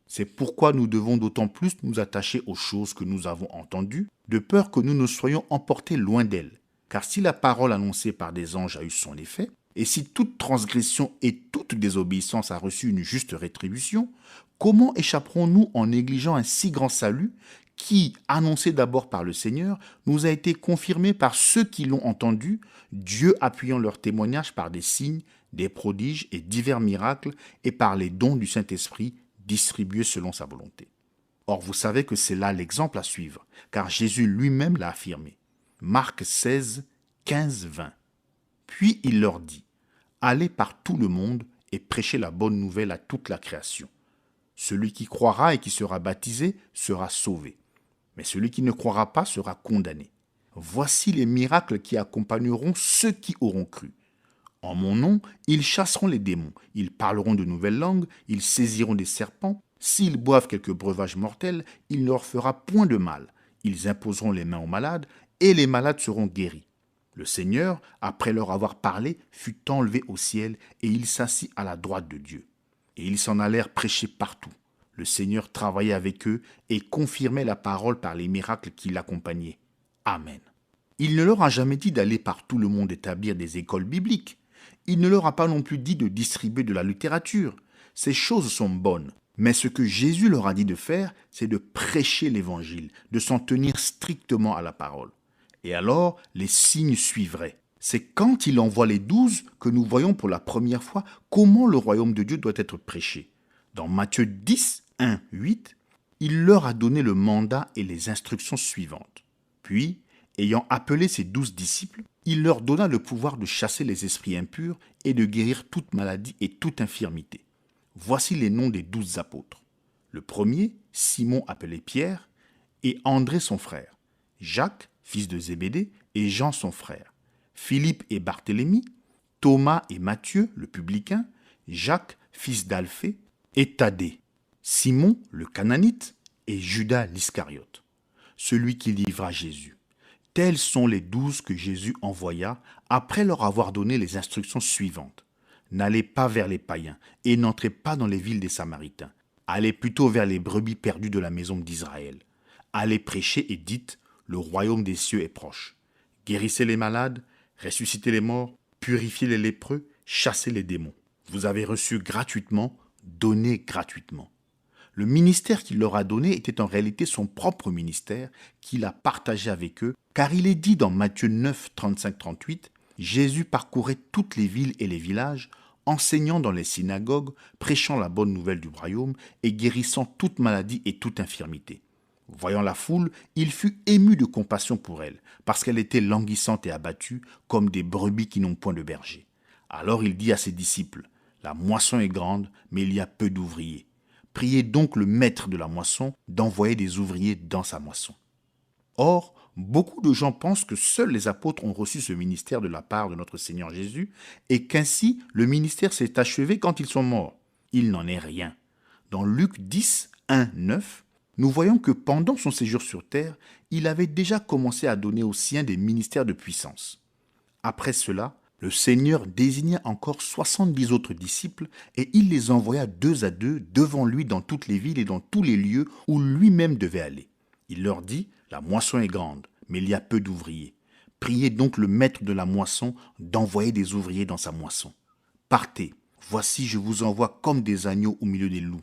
C'est pourquoi nous devons d'autant plus nous attacher aux choses que nous avons entendues, de peur que nous ne soyons emportés loin d'elles. Car si la parole annoncée par des anges a eu son effet, et si toute transgression et toute désobéissance a reçu une juste rétribution, comment échapperons-nous en négligeant un si grand salut qui, annoncé d'abord par le Seigneur, nous a été confirmé par ceux qui l'ont entendu, Dieu appuyant leur témoignage par des signes, des prodiges et divers miracles, et par les dons du Saint-Esprit distribués selon sa volonté. Or, vous savez que c'est là l'exemple à suivre, car Jésus lui-même l'a affirmé. Marc 16, 15, 20. Puis il leur dit, « Allez par tout le monde et prêchez la bonne nouvelle à toute la création. Celui qui croira et qui sera baptisé sera sauvé. Mais celui qui ne croira pas sera condamné. Voici les miracles qui accompagneront ceux qui auront cru. En mon nom, ils chasseront les démons, ils parleront de nouvelles langues, ils saisiront des serpents. S'ils boivent quelques breuvages mortels, il ne leur fera point de mal. Ils imposeront les mains aux malades, et les malades seront guéris. Le Seigneur, après leur avoir parlé, fut enlevé au ciel, et il s'assit à la droite de Dieu. Et ils s'en allèrent prêcher partout. Le Seigneur travaillait avec eux et confirmait la parole par les miracles qui l'accompagnaient. Amen. Il ne leur a jamais dit d'aller par tout le monde établir des écoles bibliques. Il ne leur a pas non plus dit de distribuer de la littérature. Ces choses sont bonnes. Mais ce que Jésus leur a dit de faire, c'est de prêcher l'Évangile, de s'en tenir strictement à la parole. Et alors, les signes suivraient. C'est quand il envoie les 12 que nous voyons pour la première fois comment le royaume de Dieu doit être prêché. Dans Matthieu 10, 1, 8, il leur a donné le mandat et les instructions suivantes. Puis, ayant appelé ses 12 disciples, il leur donna le pouvoir de chasser les esprits impurs et de guérir toute maladie et toute infirmité. Voici les noms des 12 apôtres. Le premier, Simon appelé Pierre, et André son frère, Jacques, fils de Zébédée, et Jean son frère, Philippe et Barthélemy, Thomas et Matthieu, le publicain, Jacques, fils d'Alphée, et Thaddée, Simon, le Cananite, et Judas l'Iscariote, celui qui livra Jésus. Tels sont les 12 que Jésus envoya après leur avoir donné les instructions suivantes. N'allez pas vers les païens et n'entrez pas dans les villes des Samaritains. Allez plutôt vers les brebis perdues de la maison d'Israël. Allez prêcher et dites, le royaume des cieux est proche. Guérissez les malades, ressuscitez les morts, purifiez les lépreux, chassez les démons. Vous avez reçu gratuitement, donnez gratuitement. Le ministère qu'il leur a donné était en réalité son propre ministère qu'il a partagé avec eux, car il est dit dans Matthieu 9, 35-38, Jésus parcourait toutes les villes et les villages, enseignant dans les synagogues, prêchant la bonne nouvelle du royaume et guérissant toute maladie et toute infirmité. Voyant la foule, il fut ému de compassion pour elle, parce qu'elle était languissante et abattue, comme des brebis qui n'ont point de berger. Alors il dit à ses disciples, « La moisson est grande, mais il y a peu d'ouvriers. Priez donc le maître de la moisson d'envoyer des ouvriers dans sa moisson. » Or, beaucoup de gens pensent que seuls les apôtres ont reçu ce ministère de la part de notre Seigneur Jésus et qu'ainsi le ministère s'est achevé quand ils sont morts. Il n'en est rien. Dans Luc 10, 1, 9, nous voyons que pendant son séjour sur terre, il avait déjà commencé à donner aux siens des ministères de puissance. Après cela, le Seigneur désigna encore 70 autres disciples et il les envoya deux à deux devant lui dans toutes les villes et dans tous les lieux où lui-même devait aller. Il leur dit, « La moisson est grande, mais il y a peu d'ouvriers. Priez donc le maître de la moisson d'envoyer des ouvriers dans sa moisson. Partez, voici je vous envoie comme des agneaux au milieu des loups.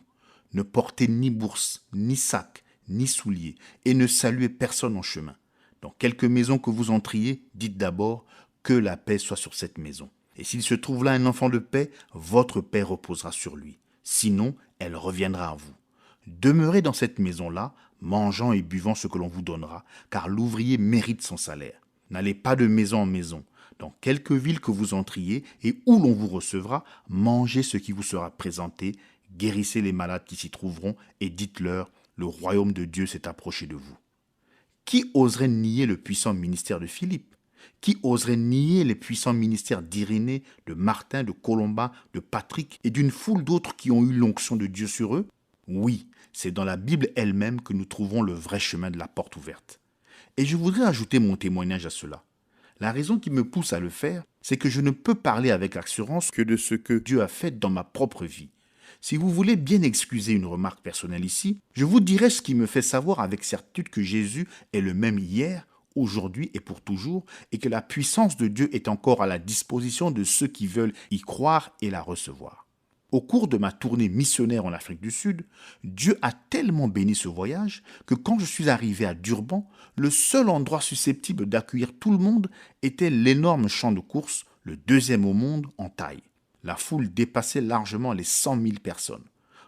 Ne portez ni bourse, ni sac, ni souliers, et ne saluez personne en chemin. Dans quelque maison que vous entriez, dites d'abord que la paix soit sur cette maison. Et s'il se trouve là un enfant de paix, votre paix reposera sur lui. Sinon, elle reviendra à vous. Demeurez dans cette maison-là, mangeant et buvant ce que l'on vous donnera, car l'ouvrier mérite son salaire. N'allez pas de maison en maison. Dans quelque ville que vous entriez et où l'on vous recevra, mangez ce qui vous sera présenté, guérissez les malades qui s'y trouveront et dites-leur, le royaume de Dieu s'est approché de vous. Qui oserait nier le puissant ministère de Philippe? Qui oserait nier les puissants ministères d'Irénée, de Martin, de Colomba, de Patrick et d'une foule d'autres qui ont eu l'onction de Dieu sur eux? Oui, c'est dans la Bible elle-même que nous trouvons le vrai chemin de la porte ouverte. Et je voudrais ajouter mon témoignage à cela. La raison qui me pousse à le faire, c'est que je ne peux parler avec assurance que de ce que Dieu a fait dans ma propre vie. Si vous voulez bien excuser une remarque personnelle ici, je vous dirai ce qui me fait savoir avec certitude que Jésus est le même hier, aujourd'hui et pour toujours, et que la puissance de Dieu est encore à la disposition de ceux qui veulent y croire et la recevoir. Au cours de ma tournée missionnaire en Afrique du Sud, Dieu a tellement béni ce voyage que quand je suis arrivé à Durban, le seul endroit susceptible d'accueillir tout le monde était l'énorme champ de course, le deuxième au monde en taille. La foule dépassait largement les 100 000 personnes.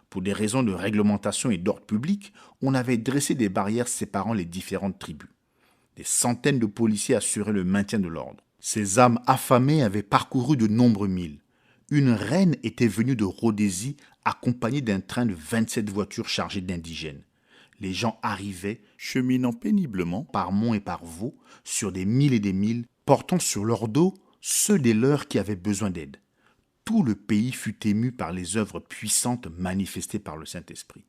Pour des raisons de réglementation et d'ordre public, on avait dressé des barrières séparant les différentes tribus. Des centaines de policiers assuraient le maintien de l'ordre. Ces âmes affamées avaient parcouru de nombreux milles. Une reine était venue de Rhodésie accompagnée d'un train de 27 voitures chargées d'indigènes. Les gens arrivaient, cheminant péniblement par monts et par vaux, sur des milles et des milles, portant sur leur dos ceux des leurs qui avaient besoin d'aide. Tout le pays fut ému par les œuvres puissantes manifestées par le Saint-Esprit.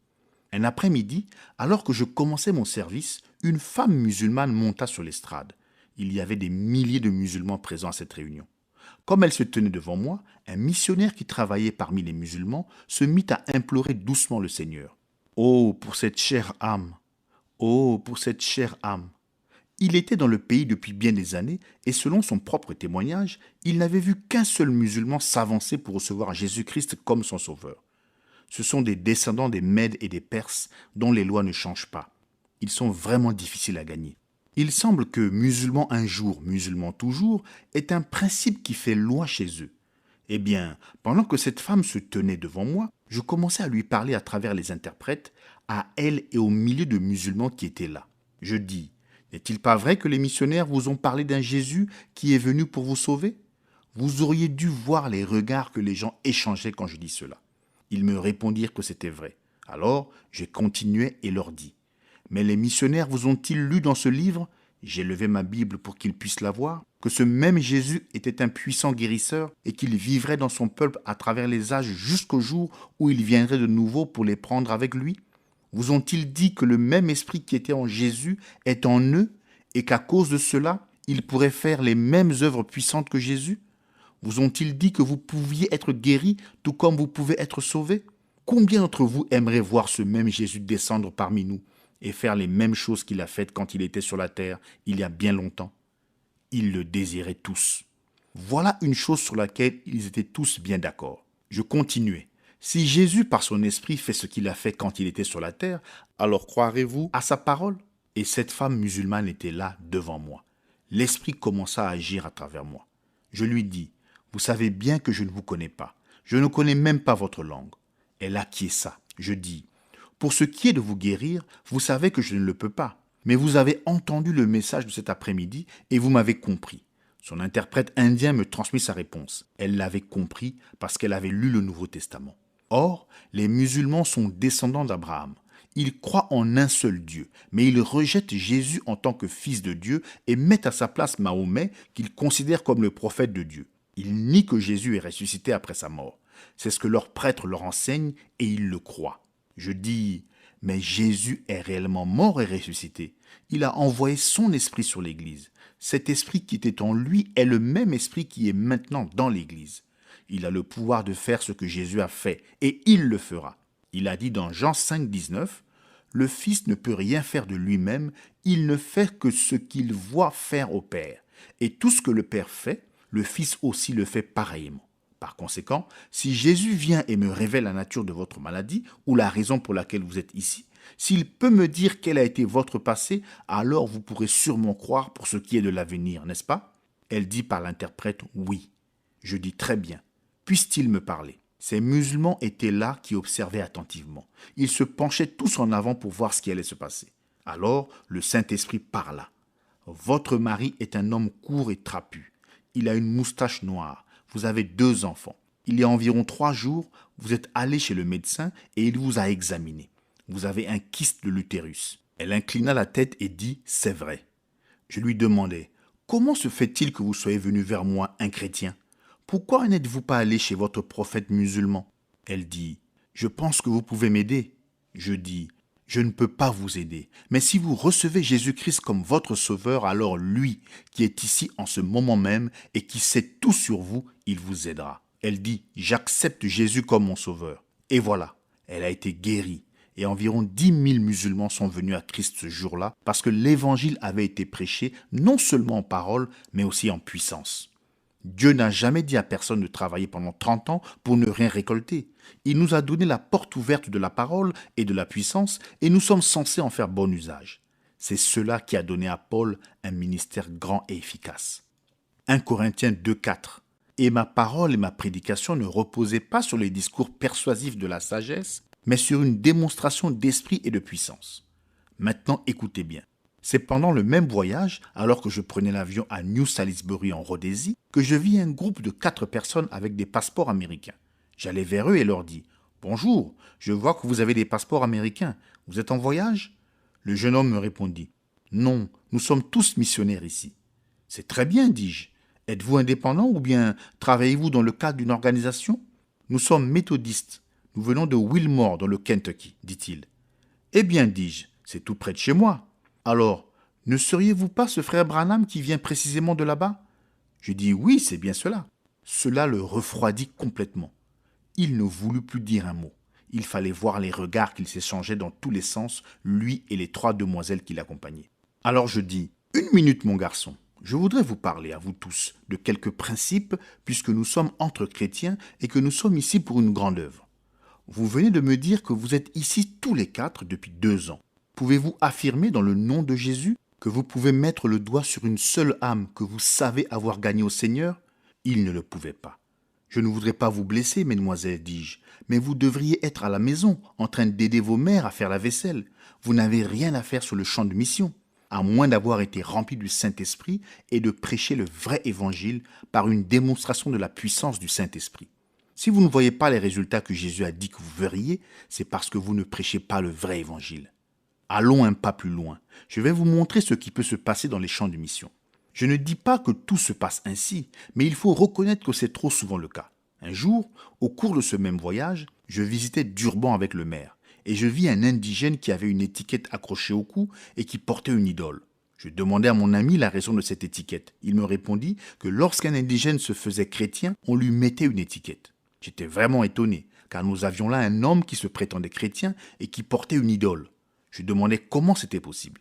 Un après-midi, alors que je commençais mon service, une femme musulmane monta sur l'estrade. Il y avait des milliers de musulmans présents à cette réunion. Comme elle se tenait devant moi, un missionnaire qui travaillait parmi les musulmans se mit à implorer doucement le Seigneur. « Oh, pour cette chère âme! Oh, pour cette chère âme !» Il était dans le pays depuis bien des années et selon son propre témoignage, il n'avait vu qu'un seul musulman s'avancer pour recevoir Jésus-Christ comme son sauveur. Ce sont des descendants des Mèdes et des Perses dont les lois ne changent pas. Ils sont vraiment difficiles à gagner. Il semble que musulman un jour, musulman toujours est un principe qui fait loi chez eux. Eh bien, pendant que cette femme se tenait devant moi, je commençais à lui parler à travers les interprètes, à elle et au milieu de musulmans qui étaient là. Je dis, n'est-il pas vrai que les missionnaires vous ont parlé d'un Jésus qui est venu pour vous sauver? Vous auriez dû voir les regards que les gens échangeaient quand je dis cela. Ils me répondirent que c'était vrai. Alors, je continuais et leur dis, « Mais les missionnaires vous ont-ils lu dans ce livre ?» J'ai levé ma Bible pour qu'ils puissent la voir, que ce même Jésus était un puissant guérisseur et qu'il vivrait dans son peuple à travers les âges jusqu'au jour où il viendrait de nouveau pour les prendre avec lui? Vous ont-ils dit que le même esprit qui était en Jésus est en eux et qu'à cause de cela, ils pourraient faire les mêmes œuvres puissantes que Jésus? Vous ont-ils dit que vous pouviez être guéris tout comme vous pouvez être sauvés? Combien d'entre vous aimeraient voir ce même Jésus descendre parmi nous et faire les mêmes choses qu'il a faites quand il était sur la terre il y a bien longtemps? Ils le désiraient tous. Voilà une chose sur laquelle ils étaient tous bien d'accord. Je continuais. Si Jésus par son esprit fait ce qu'il a fait quand il était sur la terre, alors croirez-vous à sa parole? Et cette femme musulmane était là devant moi. L'esprit commença à agir à travers moi. Je lui dis, « Vous savez bien que je ne vous connais pas. Je ne connais même pas votre langue. » Elle acquiesça. Je dis, « Pour ce qui est de vous guérir, vous savez que je ne le peux pas. Mais vous avez entendu le message de cet après-midi et vous m'avez compris. » Son interprète indien me transmit sa réponse. Elle l'avait compris parce qu'elle avait lu le Nouveau Testament. Or, les musulmans sont descendants d'Abraham. Ils croient en un seul Dieu, mais ils rejettent Jésus en tant que fils de Dieu et mettent à sa place Mahomet, qu'ils considèrent comme le prophète de Dieu. Ils nient que Jésus est ressuscité après sa mort. C'est ce que leurs prêtres leur enseignent et ils le croient. Je dis, mais Jésus est réellement mort et ressuscité. Il a envoyé son esprit sur l'Église. Cet esprit qui était en lui est le même esprit qui est maintenant dans l'Église. Il a le pouvoir de faire ce que Jésus a fait, et il le fera. Il a dit dans Jean 5, 19, « Le Fils ne peut rien faire de lui-même, il ne fait que ce qu'il voit faire au Père. Et tout ce que le Père fait, le Fils aussi le fait pareillement. » Par conséquent, si Jésus vient et me révèle la nature de votre maladie ou la raison pour laquelle vous êtes ici, s'il peut me dire quel a été votre passé, alors vous pourrez sûrement croire pour ce qui est de l'avenir, n'est-ce pas? Elle dit par l'interprète « oui ». Je dis « très bien, puisse-t-il me parler ?» Ces musulmans étaient là qui observaient attentivement. Ils se penchaient tous en avant pour voir ce qui allait se passer. Alors le Saint-Esprit parla. « Votre mari est un homme court et trapu. Il a une moustache noire. Vous avez 2 enfants. Il y a environ 3 jours, vous êtes allé chez le médecin et il vous a examiné. Vous avez un kyste de l'utérus. » Elle inclina la tête et dit « c'est vrai ». Je lui demandai « Comment se fait-il que vous soyez venu vers moi, un chrétien? Pourquoi n'êtes-vous pas allé chez votre prophète musulman ?» Elle dit « Je pense que vous pouvez m'aider. » Je dis « Je ne peux pas vous aider, mais si vous recevez Jésus-Christ comme votre sauveur, alors lui, qui est ici en ce moment même et qui sait tout sur vous, il vous aidera. » Elle dit « J'accepte Jésus comme mon sauveur. » Et voilà, elle a été guérie. Et environ 10 000 musulmans sont venus à Christ ce jour-là parce que l'évangile avait été prêché non seulement en parole, mais aussi en puissance. Dieu n'a jamais dit à personne de travailler pendant 30 ans pour ne rien récolter. Il nous a donné la porte ouverte de la parole et de la puissance et nous sommes censés en faire bon usage. C'est cela qui a donné à Paul un ministère grand et efficace. 1 Corinthiens 2,4 « Et ma parole et ma prédication ne reposaient pas sur les discours persuasifs de la sagesse, mais sur une démonstration d'esprit et de puissance. » Maintenant, écoutez bien. C'est pendant le même voyage, alors que je prenais l'avion à New Salisbury en Rhodésie, que je vis un groupe de 4 personnes avec des passeports américains. J'allai vers eux et leur dis « Bonjour, je vois que vous avez des passeports américains. Vous êtes en voyage ?» Le jeune homme me répondit « Non, nous sommes tous missionnaires ici. »« C'est très bien, dis-je. Êtes-vous indépendant ou bien travaillez-vous dans le cadre d'une organisation ?»« Nous sommes méthodistes. Nous venons de Wilmore, dans le Kentucky, dit-il. »« Eh bien, dis-je, c'est tout près de chez moi. » « Alors, ne seriez-vous pas ce frère Branham qui vient précisément de là-bas ?» Je dis « Oui, c'est bien cela. » Cela le refroidit complètement. Il ne voulut plus dire un mot. Il fallait voir les regards qu'ils s'échangeaient dans tous les sens, lui et les 3 demoiselles qui l'accompagnaient. Alors je dis « Une minute, mon garçon. Je voudrais vous parler, à vous tous, de quelques principes, puisque nous sommes entre chrétiens et que nous sommes ici pour une grande œuvre. Vous venez de me dire que vous êtes ici tous les 4 depuis 2 ans. Pouvez-vous affirmer dans le nom de Jésus que vous pouvez mettre le doigt sur une seule âme que vous savez avoir gagnée au Seigneur? Il ne le pouvait pas. Je ne voudrais pas vous blesser, mesdemoiselles, dis-je, mais vous devriez être à la maison, en train d'aider vos mères à faire la vaisselle. Vous n'avez rien à faire sur le champ de mission, à moins d'avoir été rempli du Saint-Esprit et de prêcher le vrai évangile par une démonstration de la puissance du Saint-Esprit. Si vous ne voyez pas les résultats que Jésus a dit que vous verriez, c'est parce que vous ne prêchez pas le vrai évangile. Allons un pas plus loin. Je vais vous montrer ce qui peut se passer dans les champs de mission. Je ne dis pas que tout se passe ainsi, mais il faut reconnaître que c'est trop souvent le cas. Un jour, au cours de ce même voyage, je visitais Durban avec le maire, et je vis un indigène qui avait une étiquette accrochée au cou et qui portait une idole. Je demandai à mon ami la raison de cette étiquette. Il me répondit que lorsqu'un indigène se faisait chrétien, on lui mettait une étiquette. J'étais vraiment étonné, car nous avions là un homme qui se prétendait chrétien et qui portait une idole. Je demandai comment c'était possible.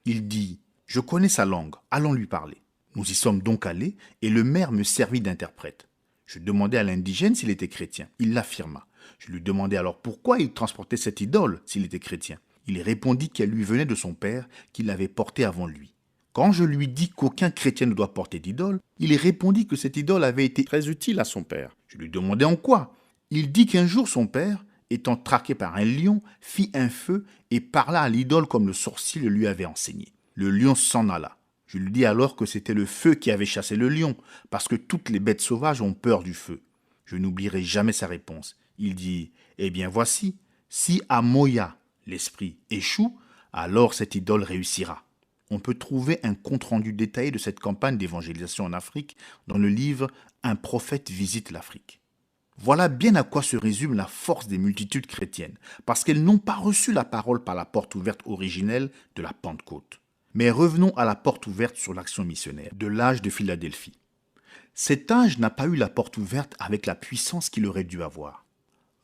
Il dit « Je connais sa langue, allons lui parler. » Nous y sommes donc allés et le maire me servit d'interprète. Je demandai à l'indigène s'il était chrétien. Il l'affirma. Je lui demandai alors pourquoi il transportait cette idole s'il était chrétien. Il répondit qu'elle lui venait de son père, qu'il l'avait portée avant lui. Quand je lui dis qu'aucun chrétien ne doit porter d'idole, il répondit que cette idole avait été très utile à son père. Je lui demandai en quoi. Il dit qu'un jour son père, étant traqué par un lion, fit un feu et parla à l'idole comme le sorcier le lui avait enseigné. Le lion s'en alla. Je lui dis alors que c'était le feu qui avait chassé le lion, parce que toutes les bêtes sauvages ont peur du feu. Je n'oublierai jamais sa réponse. Il dit « Eh bien voici, si Amoya, l'esprit, échoue, alors cette idole réussira. » On peut trouver un compte-rendu détaillé de cette campagne d'évangélisation en Afrique dans le livre « Un prophète visite l'Afrique ». Voilà bien à quoi se résume la force des multitudes chrétiennes, parce qu'elles n'ont pas reçu la parole par la porte ouverte originelle de la Pentecôte. Mais revenons à la porte ouverte sur l'action missionnaire de l'âge de Philadelphie. Cet âge n'a pas eu la porte ouverte avec la puissance qu'il aurait dû avoir.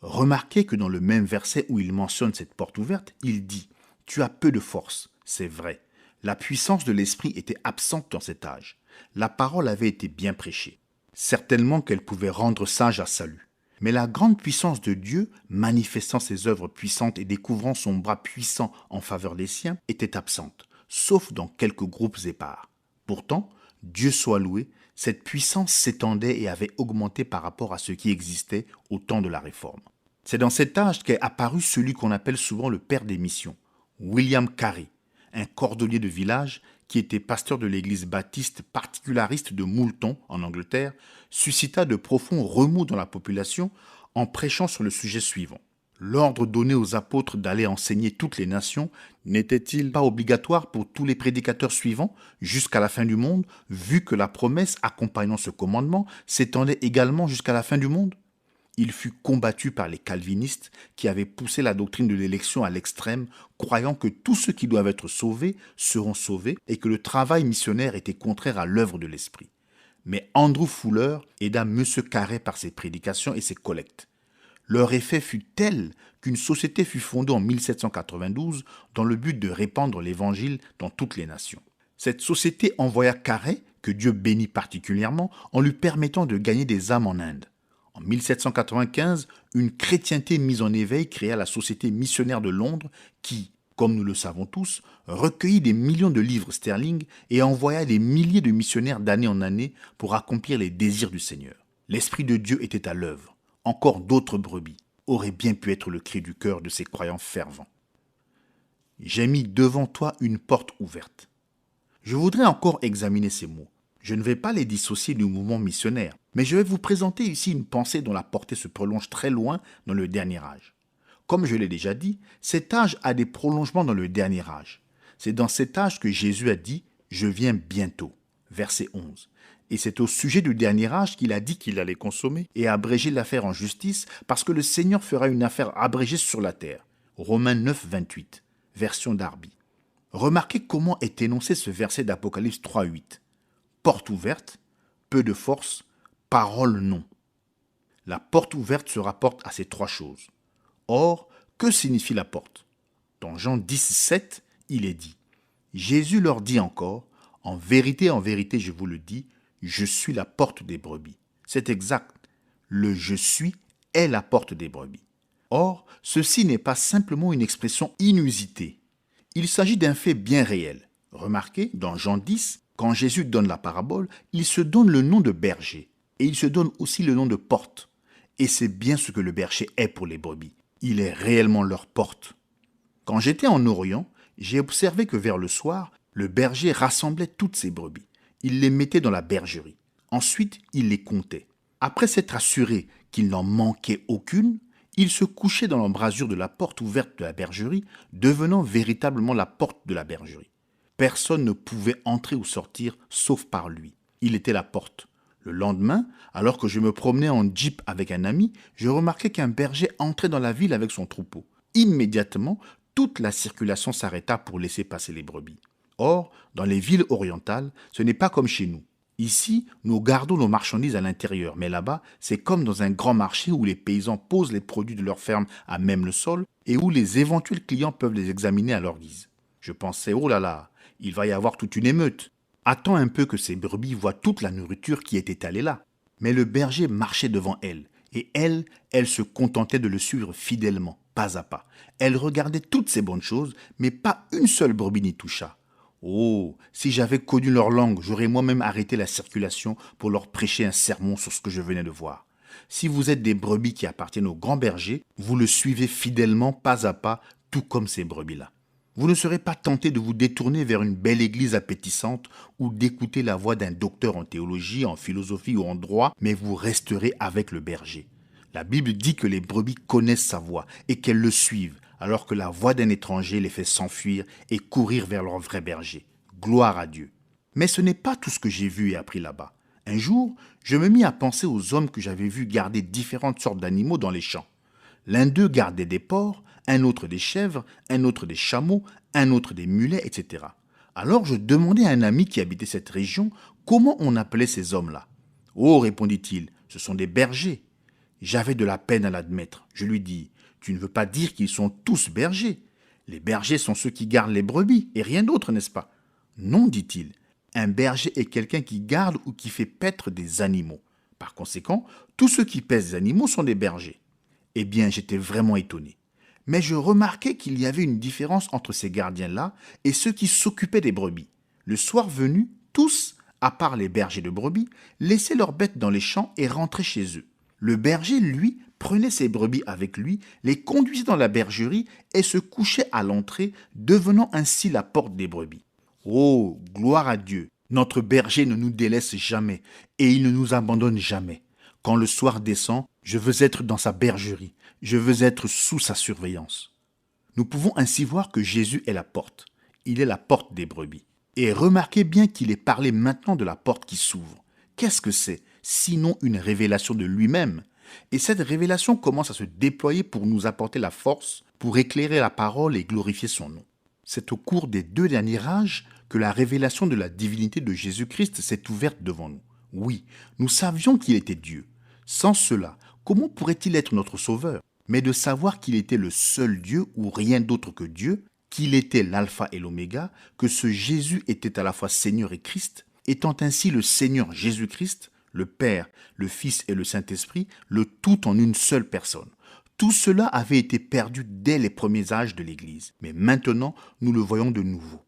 Remarquez que dans le même verset où il mentionne cette porte ouverte, il dit « Tu as peu de force ». C'est vrai. La puissance de l'esprit était absente dans cet âge. La parole avait été bien prêchée. Certainement qu'elle pouvait rendre sage à salut. Mais la grande puissance de Dieu, manifestant ses œuvres puissantes et découvrant son bras puissant en faveur des siens, était absente, sauf dans quelques groupes épars. Pourtant, Dieu soit loué, cette puissance s'étendait et avait augmenté par rapport à ce qui existait au temps de la Réforme. C'est dans cet âge qu'est apparu celui qu'on appelle souvent le père des missions, William Carey, un cordonnier de village qui était pasteur de l'église baptiste particulariste de Moulton, en Angleterre, suscita de profonds remous dans la population en prêchant sur le sujet suivant. L'ordre donné aux apôtres d'aller enseigner toutes les nations n'était-il pas obligatoire pour tous les prédicateurs suivants jusqu'à la fin du monde, vu que la promesse accompagnant ce commandement s'étendait également jusqu'à la fin du monde? Il fut combattu par les calvinistes qui avaient poussé la doctrine de l'élection à l'extrême, croyant que tous ceux qui doivent être sauvés seront sauvés et que le travail missionnaire était contraire à l'œuvre de l'Esprit. Mais Andrew Fuller aida M. Carey par ses prédications et ses collectes. Leur effet fut tel qu'une société fut fondée en 1792 dans le but de répandre l'Évangile dans toutes les nations. Cette société envoya Carey, que Dieu bénit particulièrement, en lui permettant de gagner des âmes en Inde. En 1795, une chrétienté mise en éveil créa la Société missionnaire de Londres qui, comme nous le savons tous, recueillit des millions de livres sterling et envoya des milliers de missionnaires d'année en année pour accomplir les désirs du Seigneur. L'Esprit de Dieu était à l'œuvre. Encore d'autres brebis auraient bien pu être le cri du cœur de ces croyants fervents. J'ai mis devant toi une porte ouverte. Je voudrais encore examiner ces mots. Je ne vais pas les dissocier du mouvement missionnaire, mais je vais vous présenter ici une pensée dont la portée se prolonge très loin dans le dernier âge. Comme je l'ai déjà dit, cet âge a des prolongements dans le dernier âge. C'est dans cet âge que Jésus a dit « Je viens bientôt », verset 11. Et c'est au sujet du dernier âge qu'il a dit qu'il allait consommer et abréger l'affaire en justice parce que le Seigneur fera une affaire abrégée sur la terre. Romains 9, 28, version Darby. Remarquez comment est énoncé ce verset d'Apocalypse 3, 8. Porte ouverte, peu de force, parole non. La porte ouverte se rapporte à ces trois choses. Or, que signifie la porte? Dans Jean 10, 7, il est dit « Jésus leur dit encore, en vérité, je vous le dis, je suis la porte des brebis. » C'est exact. Le « je suis » est la porte des brebis. Or, ceci n'est pas simplement une expression inusitée. Il s'agit d'un fait bien réel. Remarquez, dans Jean 10, quand Jésus donne la parabole, il se donne le nom de berger et il se donne aussi le nom de porte. Et c'est bien ce que le berger est pour les brebis. Il est réellement leur porte. Quand j'étais en Orient, j'ai observé que vers le soir, le berger rassemblait toutes ses brebis. Il les mettait dans la bergerie. Ensuite, il les comptait. Après s'être assuré qu'il n'en manquait aucune, il se couchait dans l'embrasure de la porte ouverte de la bergerie, devenant véritablement la porte de la bergerie. Personne ne pouvait entrer ou sortir sauf par lui. Il était la porte. Le lendemain, alors que je me promenais en jeep avec un ami, je remarquai qu'un berger entrait dans la ville avec son troupeau. Immédiatement, toute la circulation s'arrêta pour laisser passer les brebis. Or, dans les villes orientales, ce n'est pas comme chez nous. Ici, nous gardons nos marchandises à l'intérieur, mais là-bas, c'est comme dans un grand marché où les paysans posent les produits de leur ferme à même le sol et où les éventuels clients peuvent les examiner à leur guise. Je pensais, oh là là, il va y avoir toute une émeute. Attends un peu que ces brebis voient toute la nourriture qui est étalée là. Mais le berger marchait devant elle, et elle se contentait de le suivre fidèlement, pas à pas. Elle regardait toutes ces bonnes choses, mais pas une seule brebis n'y toucha. Oh, si j'avais connu leur langue, j'aurais moi-même arrêté la circulation pour leur prêcher un sermon sur ce que je venais de voir. Si vous êtes des brebis qui appartiennent au grand berger, vous le suivez fidèlement, pas à pas, tout comme ces brebis-là. Vous ne serez pas tenté de vous détourner vers une belle église appétissante ou d'écouter la voix d'un docteur en théologie, en philosophie ou en droit, mais vous resterez avec le berger. La Bible dit que les brebis connaissent sa voix et qu'elles le suivent, alors que la voix d'un étranger les fait s'enfuir et courir vers leur vrai berger. Gloire à Dieu. Mais ce n'est pas tout ce que j'ai vu et appris là-bas. Un jour, je me mis à penser aux hommes que j'avais vus garder différentes sortes d'animaux dans les champs. L'un d'eux gardait des porcs, un autre des chèvres, un autre des chameaux, un autre des mulets, etc. Alors je demandai à un ami qui habitait cette région comment on appelait ces hommes-là. Oh, répondit-il, ce sont des bergers. J'avais de la peine à l'admettre. Je lui dis, tu ne veux pas dire qu'ils sont tous bergers. Les bergers sont ceux qui gardent les brebis, et rien d'autre, n'est-ce pas? Non, dit-il. Un berger est quelqu'un qui garde ou qui fait paître des animaux. Par conséquent, tous ceux qui paissent des animaux sont des bergers. Eh bien, j'étais vraiment étonné. Mais je remarquai qu'il y avait une différence entre ces gardiens-là et ceux qui s'occupaient des brebis. Le soir venu, tous, à part les bergers de brebis, laissaient leurs bêtes dans les champs et rentraient chez eux. Le berger, lui, prenait ses brebis avec lui, les conduisait dans la bergerie et se couchait à l'entrée, devenant ainsi la porte des brebis. Oh, gloire à Dieu! Notre berger ne nous délaisse jamais et il ne nous abandonne jamais. Quand le soir descend, je veux être dans sa bergerie, je veux être sous sa surveillance. Nous pouvons ainsi voir que Jésus est la porte. Il est la porte des brebis. Et remarquez bien qu'il est parlé maintenant de la porte qui s'ouvre. Qu'est-ce que c'est, sinon une révélation de lui-même? Et cette révélation commence à se déployer pour nous apporter la force, pour éclairer la parole et glorifier son nom. C'est au cours des 2 derniers âges que la révélation de la divinité de Jésus-Christ s'est ouverte devant nous. Oui, nous savions qu'il était Dieu. Sans cela, comment pourrait-il être notre sauveur? Mais de savoir qu'il était le seul Dieu ou rien d'autre que Dieu, qu'il était l'alpha et l'oméga, que ce Jésus était à la fois Seigneur et Christ, étant ainsi le Seigneur Jésus-Christ, le Père, le Fils et le Saint-Esprit, le tout en une seule personne. Tout cela avait été perdu dès les premiers âges de l'Église, mais maintenant nous le voyons de nouveau.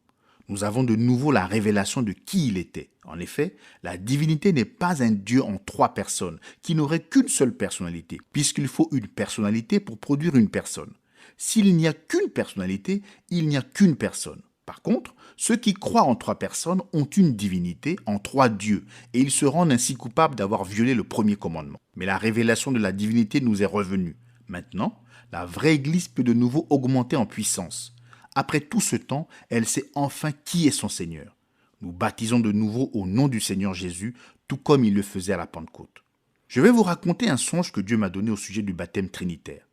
Nous avons de nouveau la révélation de qui il était. En effet, la divinité n'est pas un Dieu en 3 personnes, qui n'aurait qu'une seule personnalité, puisqu'il faut une personnalité pour produire une personne. S'il n'y a qu'une personnalité, il n'y a qu'une personne. Par contre, ceux qui croient en 3 personnes ont une divinité en 3 dieux, et ils se rendent ainsi coupables d'avoir violé le premier commandement. Mais la révélation de la divinité nous est revenue. Maintenant, la vraie Église peut de nouveau augmenter en puissance. Après tout ce temps, elle sait enfin qui est son Seigneur. Nous baptisons de nouveau au nom du Seigneur Jésus, tout comme il le faisait à la Pentecôte. Je vais vous raconter un songe que Dieu m'a donné au sujet du baptême trinitaire.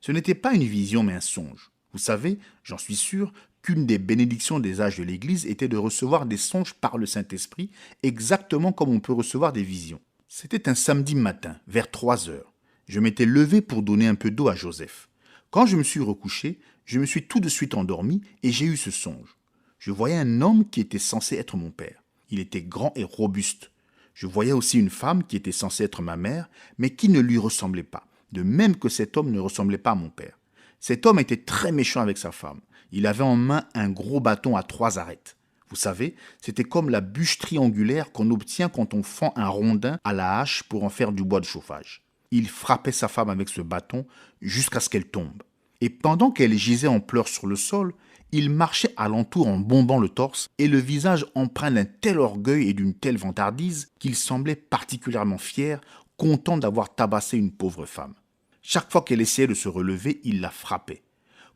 Ce n'était pas une vision mais un songe. Vous savez, j'en suis sûr, qu'une des bénédictions des âges de l'Église était de recevoir des songes par le Saint-Esprit, exactement comme on peut recevoir des visions. C'était un samedi matin, vers 3 heures. Je m'étais levé pour donner un peu d'eau à Joseph. Quand je me suis recouché, je me suis tout de suite endormi et j'ai eu ce songe. Je voyais un homme qui était censé être mon père. Il était grand et robuste. Je voyais aussi une femme qui était censée être ma mère, mais qui ne lui ressemblait pas, de même que cet homme ne ressemblait pas à mon père. Cet homme était très méchant avec sa femme. Il avait en main un gros bâton à 3 arêtes. Vous savez, c'était comme la bûche triangulaire qu'on obtient quand on fend un rondin à la hache pour en faire du bois de chauffage. Il frappait sa femme avec ce bâton jusqu'à ce qu'elle tombe. Et pendant qu'elle gisait en pleurs sur le sol, il marchait alentour en bombant le torse et le visage empreint d'un tel orgueil et d'une telle vantardise qu'il semblait particulièrement fier, content d'avoir tabassé une pauvre femme. Chaque fois qu'elle essayait de se relever, il la frappait.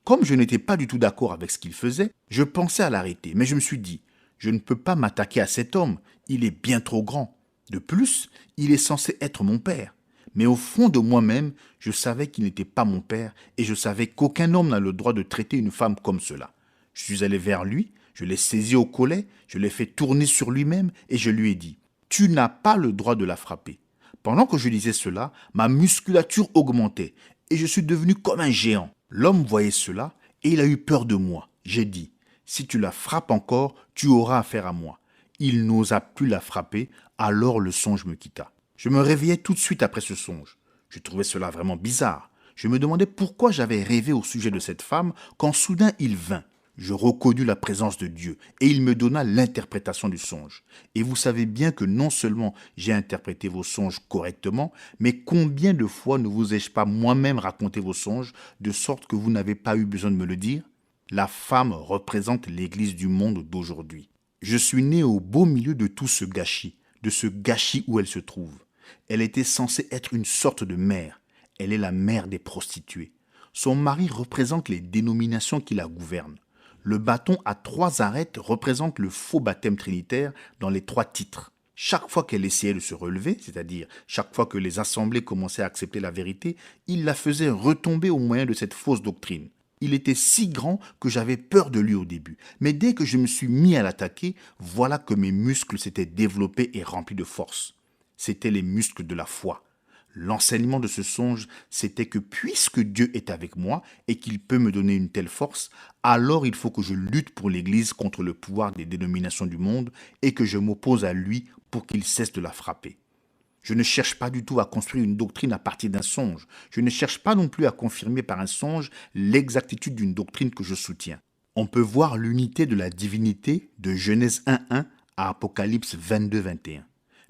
Comme je n'étais pas du tout d'accord avec ce qu'il faisait, je pensais à l'arrêter, mais je me suis dit, je ne peux pas m'attaquer à cet homme, il est bien trop grand. De plus, il est censé être mon père. Mais au fond de moi-même, je savais qu'il n'était pas mon père et je savais qu'aucun homme n'a le droit de traiter une femme comme cela. Je suis allé vers lui, je l'ai saisi au collet, je l'ai fait tourner sur lui-même et je lui ai dit « Tu n'as pas le droit de la frapper ». Pendant que je disais cela, ma musculature augmentait et je suis devenu comme un géant. L'homme voyait cela et il a eu peur de moi. J'ai dit « Si tu la frappes encore, tu auras affaire à moi ». Il n'osa plus la frapper, alors le songe me quitta. Je me réveillai tout de suite après ce songe. Je trouvais cela vraiment bizarre. Je me demandais pourquoi j'avais rêvé au sujet de cette femme quand soudain il vint. Je reconnus la présence de Dieu et il me donna l'interprétation du songe. Et vous savez bien que non seulement j'ai interprété vos songes correctement, mais combien de fois ne vous ai-je pas moi-même raconté vos songes de sorte que vous n'avez pas eu besoin de me le dire? La femme représente l'Église du monde d'aujourd'hui. Je suis né au beau milieu de tout ce gâchis, de ce gâchis où elle se trouve. Elle était censée être une sorte de mère. Elle est la mère des prostituées. Son mari représente les dénominations qui la gouvernent. Le bâton à 3 arêtes représente le faux baptême trinitaire dans les 3 titres. Chaque fois qu'elle essayait de se relever, c'est-à-dire chaque fois que les assemblées commençaient à accepter la vérité, il la faisait retomber au moyen de cette fausse doctrine. Il était si grand que j'avais peur de lui au début. Mais dès que je me suis mis à l'attaquer, voilà que mes muscles s'étaient développés et remplis de force. C'étaient les muscles de la foi. L'enseignement de ce songe, c'était que puisque Dieu est avec moi et qu'il peut me donner une telle force, alors il faut que je lutte pour l'Église contre le pouvoir des dénominations du monde et que je m'oppose à lui pour qu'il cesse de la frapper. Je ne cherche pas du tout à construire une doctrine à partir d'un songe. Je ne cherche pas non plus à confirmer par un songe l'exactitude d'une doctrine que je soutiens. On peut voir l'unité de la divinité de Genèse 1.1 à Apocalypse 22.21.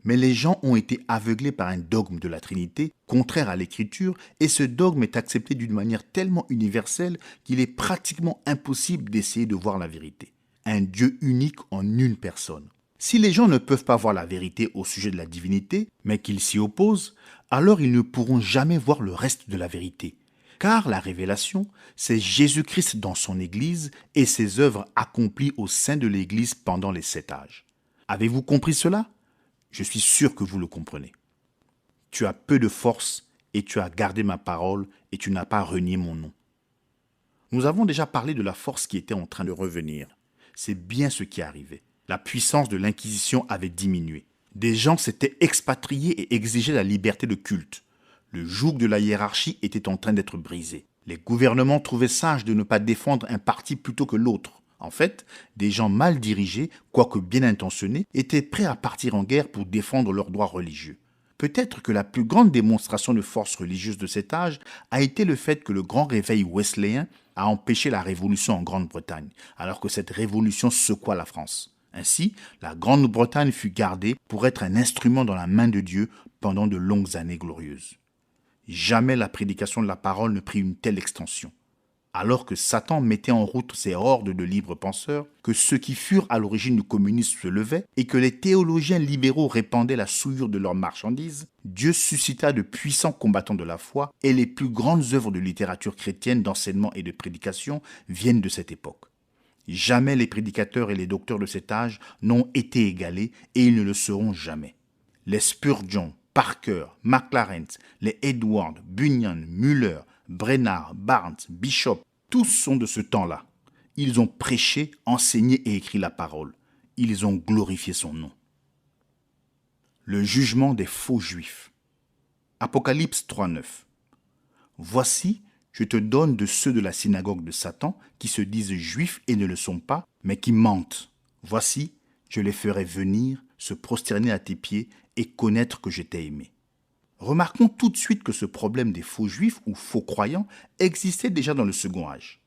Mais les gens ont été aveuglés par un dogme de la Trinité, contraire à l'Écriture, et ce dogme est accepté d'une manière tellement universelle qu'il est pratiquement impossible d'essayer de voir la vérité. Un Dieu unique en une personne. Si les gens ne peuvent pas voir la vérité au sujet de la divinité, mais qu'ils s'y opposent, alors ils ne pourront jamais voir le reste de la vérité. Car la révélation, c'est Jésus-Christ dans son Église et ses œuvres accomplies au sein de l'Église pendant les 7 âges. Avez-vous compris cela ? Je suis sûr que vous le comprenez. Tu as peu de force et tu as gardé ma parole et tu n'as pas renié mon nom. Nous avons déjà parlé de la force qui était en train de revenir. C'est bien ce qui arrivait. La puissance de l'Inquisition avait diminué. Des gens s'étaient expatriés et exigeaient la liberté de culte. Le joug de la hiérarchie était en train d'être brisé. Les gouvernements trouvaient sage de ne pas défendre un parti plutôt que l'autre. En fait, des gens mal dirigés, quoique bien intentionnés, étaient prêts à partir en guerre pour défendre leurs droits religieux. Peut-être que la plus grande démonstration de force religieuse de cet âge a été le fait que le grand réveil wesleyen a empêché la révolution en Grande-Bretagne, alors que cette révolution secoua la France. Ainsi, la Grande-Bretagne fut gardée pour être un instrument dans la main de Dieu pendant de longues années glorieuses. Jamais la prédication de la parole ne prit une telle extension. Alors que Satan mettait en route ses hordes de libres penseurs, que ceux qui furent à l'origine du communisme se levaient et que les théologiens libéraux répandaient la souillure de leurs marchandises, Dieu suscita de puissants combattants de la foi et les plus grandes œuvres de littérature chrétienne, d'enseignement et de prédication viennent de cette époque. Jamais les prédicateurs et les docteurs de cet âge n'ont été égalés et ils ne le seront jamais. Les Spurgeon, Parker, McLaren, les Edward, Bunyan, Muller, Brennard, Barnes, Bishop, tous sont de ce temps-là. Ils ont prêché, enseigné et écrit la parole. Ils ont glorifié son nom. Le jugement des faux juifs. Apocalypse 3.9. Voici, je te donne de ceux de la synagogue de Satan qui se disent juifs et ne le sont pas, mais qui mentent. Voici, je les ferai venir, se prosterner à tes pieds et connaître que je t'ai aimé. Remarquons tout de suite que ce problème des faux juifs ou faux croyants existait déjà dans le second âge.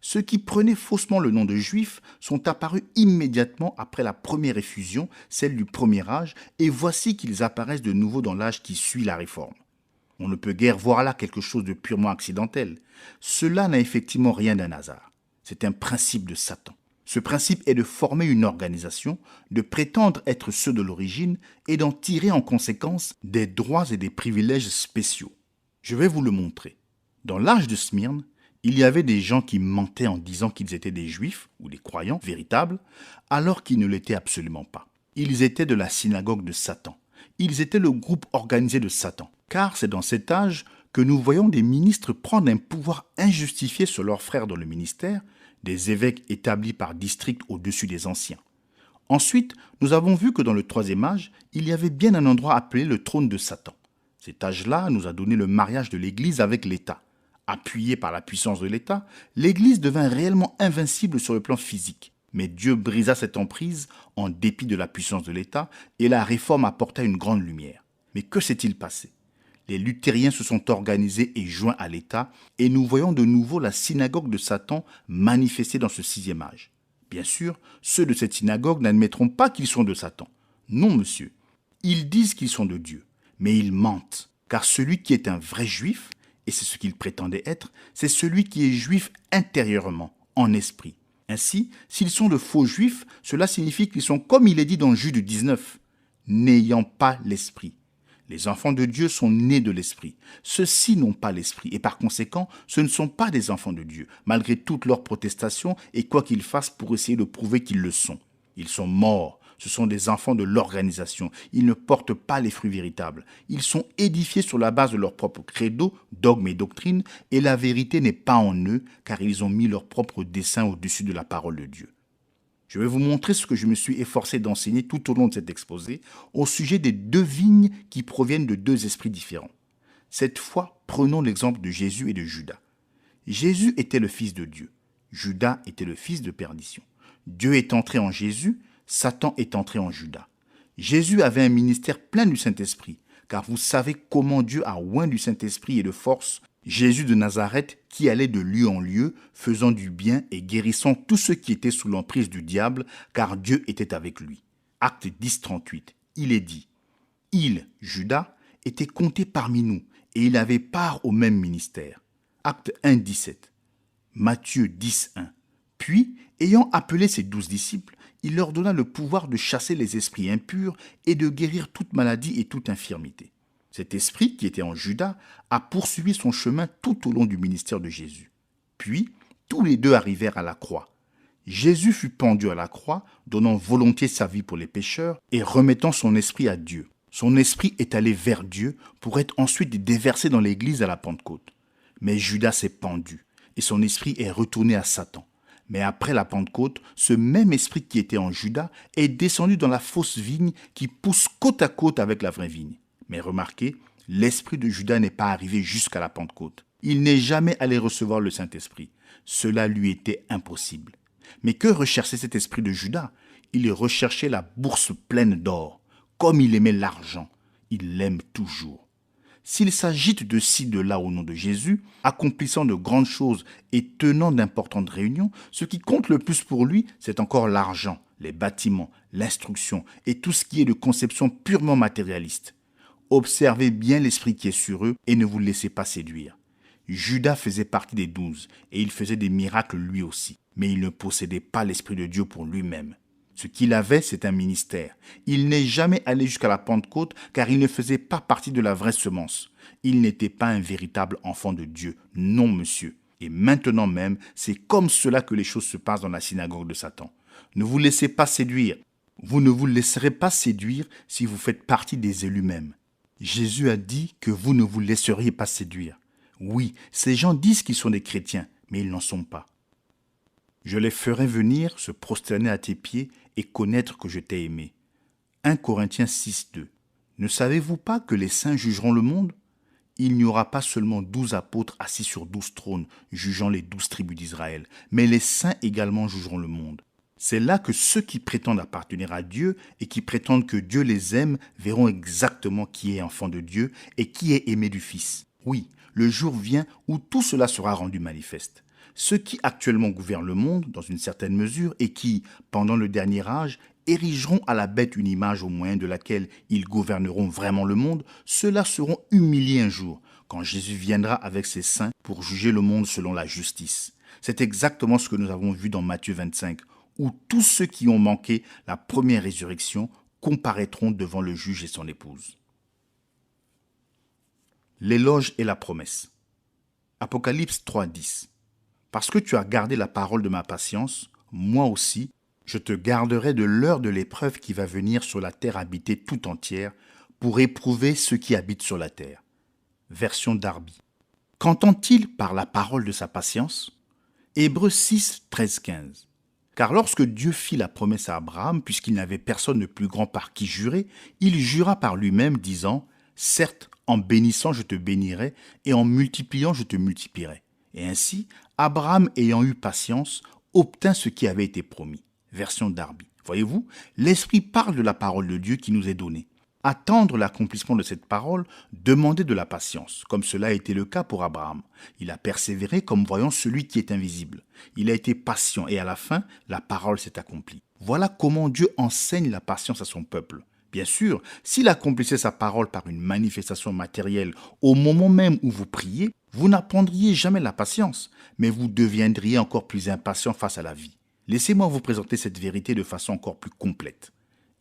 Ceux qui prenaient faussement le nom de juifs sont apparus immédiatement après la première effusion, celle du premier âge, et voici qu'ils apparaissent de nouveau dans l'âge qui suit la réforme. On ne peut guère voir là quelque chose de purement accidentel. Cela n'a effectivement rien d'un hasard. C'est un principe de Satan. Ce principe est de former une organisation, de prétendre être ceux de l'origine et d'en tirer en conséquence des droits et des privilèges spéciaux. Je vais vous le montrer. Dans l'âge de Smyrne, il y avait des gens qui mentaient en disant qu'ils étaient des juifs ou des croyants véritables, alors qu'ils ne l'étaient absolument pas. Ils étaient de la synagogue de Satan. Ils étaient le groupe organisé de Satan. Car c'est dans cet âge que nous voyons des ministres prendre un pouvoir injustifié sur leurs frères dans le ministère, des évêques établis par district au-dessus des anciens. Ensuite, nous avons vu que dans le troisième âge, il y avait bien un endroit appelé le trône de Satan. Cet âge-là nous a donné le mariage de l'Église avec l'État. Appuyée par la puissance de l'État, l'Église devint réellement invincible sur le plan physique. Mais Dieu brisa cette emprise en dépit de la puissance de l'État et la réforme apporta une grande lumière. Mais que s'est-il passé ? Les luthériens se sont organisés et joints à l'État et nous voyons de nouveau la synagogue de Satan manifestée dans ce sixième âge. Bien sûr, ceux de cette synagogue n'admettront pas qu'ils sont de Satan. Non, monsieur. Ils disent qu'ils sont de Dieu, mais ils mentent. Car celui qui est un vrai juif, et c'est ce qu'il prétendait être, c'est celui qui est juif intérieurement, en esprit. Ainsi, s'ils sont de faux juifs, cela signifie qu'ils sont comme il est dit dans Jude 19, n'ayant pas l'esprit. Les enfants de Dieu sont nés de l'esprit. Ceux-ci n'ont pas l'esprit et par conséquent, ce ne sont pas des enfants de Dieu, malgré toutes leurs protestations et quoi qu'ils fassent pour essayer de prouver qu'ils le sont. Ils sont morts. Ce sont des enfants de l'organisation. Ils ne portent pas les fruits véritables. Ils sont édifiés sur la base de leur propre credo, dogme et doctrine, et la vérité n'est pas en eux, car ils ont mis leur propre dessein au-dessus de la parole de Dieu. Je vais vous montrer ce que je me suis efforcé d'enseigner tout au long de cet exposé au sujet des deux vignes qui proviennent de deux esprits différents. Cette fois, prenons l'exemple de Jésus et de Judas. Jésus était le Fils de Dieu. Judas était le fils de perdition. Dieu est entré en Jésus, Satan est entré en Judas. Jésus avait un ministère plein du Saint-Esprit, car vous savez comment Dieu a oint du Saint-Esprit et de force Jésus de Nazareth qui allait de lieu en lieu, faisant du bien et guérissant tous ceux qui étaient sous l'emprise du diable, car Dieu était avec lui. Acte 10, 38. Il est dit, il, Judas, était compté parmi nous, et il avait part au même ministère. Acte 1, 17. Matthieu 10, 1. Puis, ayant appelé ses 12 disciples, il leur donna le pouvoir de chasser les esprits impurs et de guérir toute maladie et toute infirmité. Cet esprit, qui était en Judas, a poursuivi son chemin tout au long du ministère de Jésus. Puis, tous les deux arrivèrent à la croix. Jésus fut pendu à la croix, donnant volontiers sa vie pour les pécheurs et remettant son esprit à Dieu. Son esprit est allé vers Dieu pour être ensuite déversé dans l'Église à la Pentecôte. Mais Judas s'est pendu et son esprit est retourné à Satan. Mais après la Pentecôte, ce même esprit qui était en Judas est descendu dans la fausse vigne qui pousse côte à côte avec la vraie vigne. Mais remarquez, l'esprit de Judas n'est pas arrivé jusqu'à la Pentecôte. Il n'est jamais allé recevoir le Saint-Esprit. Cela lui était impossible. Mais que recherchait cet esprit de Judas? Il recherchait la bourse pleine d'or. Comme il aimait l'argent, il l'aime toujours. S'il s'agite de ci, de là au nom de Jésus, accomplissant de grandes choses et tenant d'importantes réunions, ce qui compte le plus pour lui, c'est encore l'argent, les bâtiments, l'instruction et tout ce qui est de conception purement matérialiste. Observez bien l'esprit qui est sur eux et ne vous laissez pas séduire. Judas faisait partie des 12 et il faisait des miracles lui aussi, mais il ne possédait pas l'Esprit de Dieu pour lui-même. Ce qu'il avait, c'est un ministère. Il n'est jamais allé jusqu'à la Pentecôte car il ne faisait pas partie de la vraie semence. Il n'était pas un véritable enfant de Dieu. Non, monsieur. Et maintenant même, c'est comme cela que les choses se passent dans la synagogue de Satan. Ne vous laissez pas séduire. Vous ne vous laisserez pas séduire si vous faites partie des élus mêmes. Jésus a dit que vous ne vous laisseriez pas séduire. Oui, ces gens disent qu'ils sont des chrétiens, mais ils n'en sont pas. Je les ferai venir se prosterner à tes pieds et connaître que je t'ai aimé. 1 Corinthiens 6, 2. Ne savez-vous pas que les saints jugeront le monde? Il n'y aura pas seulement 12 apôtres assis sur 12 trônes, jugeant les 12 tribus d'Israël, mais les saints également jugeront le monde. C'est là que ceux qui prétendent appartenir à Dieu et qui prétendent que Dieu les aime verront exactement qui est enfant de Dieu et qui est aimé du Fils. Oui, le jour vient où tout cela sera rendu manifeste. Ceux qui actuellement gouvernent le monde, dans une certaine mesure, et qui, pendant le dernier âge, érigeront à la bête une image au moyen de laquelle ils gouverneront vraiment le monde, ceux-là seront humiliés un jour, quand Jésus viendra avec ses saints pour juger le monde selon la justice. C'est exactement ce que nous avons vu dans Matthieu 25, où tous ceux qui ont manqué la première résurrection comparaîtront devant le juge et son épouse. L'éloge et la promesse. Apocalypse 3:10. Parce que tu as gardé la parole de ma patience, moi aussi, je te garderai de l'heure de l'épreuve qui va venir sur la terre habitée tout entière pour éprouver ceux qui habitent sur la terre. Version Darby. Qu'entend-il par la parole de sa patience? Hébreux 6, 13, 15. Car lorsque Dieu fit la promesse à Abraham, puisqu'il n'avait personne de plus grand par qui jurer, il jura par lui-même, disant « Certes, en bénissant je te bénirai, et en multipliant je te multiplierai. » Et ainsi, Abraham, ayant eu patience, obtint ce qui avait été promis. Version Darby. Voyez-vous, l'Esprit parle de la parole de Dieu qui nous est donnée. Attendre l'accomplissement de cette parole demandait de la patience, comme cela a été le cas pour Abraham. Il a persévéré comme voyant celui qui est invisible. Il a été patient et à la fin, la parole s'est accomplie. Voilà comment Dieu enseigne la patience à son peuple. Bien sûr, s'il accomplissait sa parole par une manifestation matérielle au moment même où vous priez, vous n'apprendriez jamais la patience, mais vous deviendriez encore plus impatient face à la vie. Laissez-moi vous présenter cette vérité de façon encore plus complète.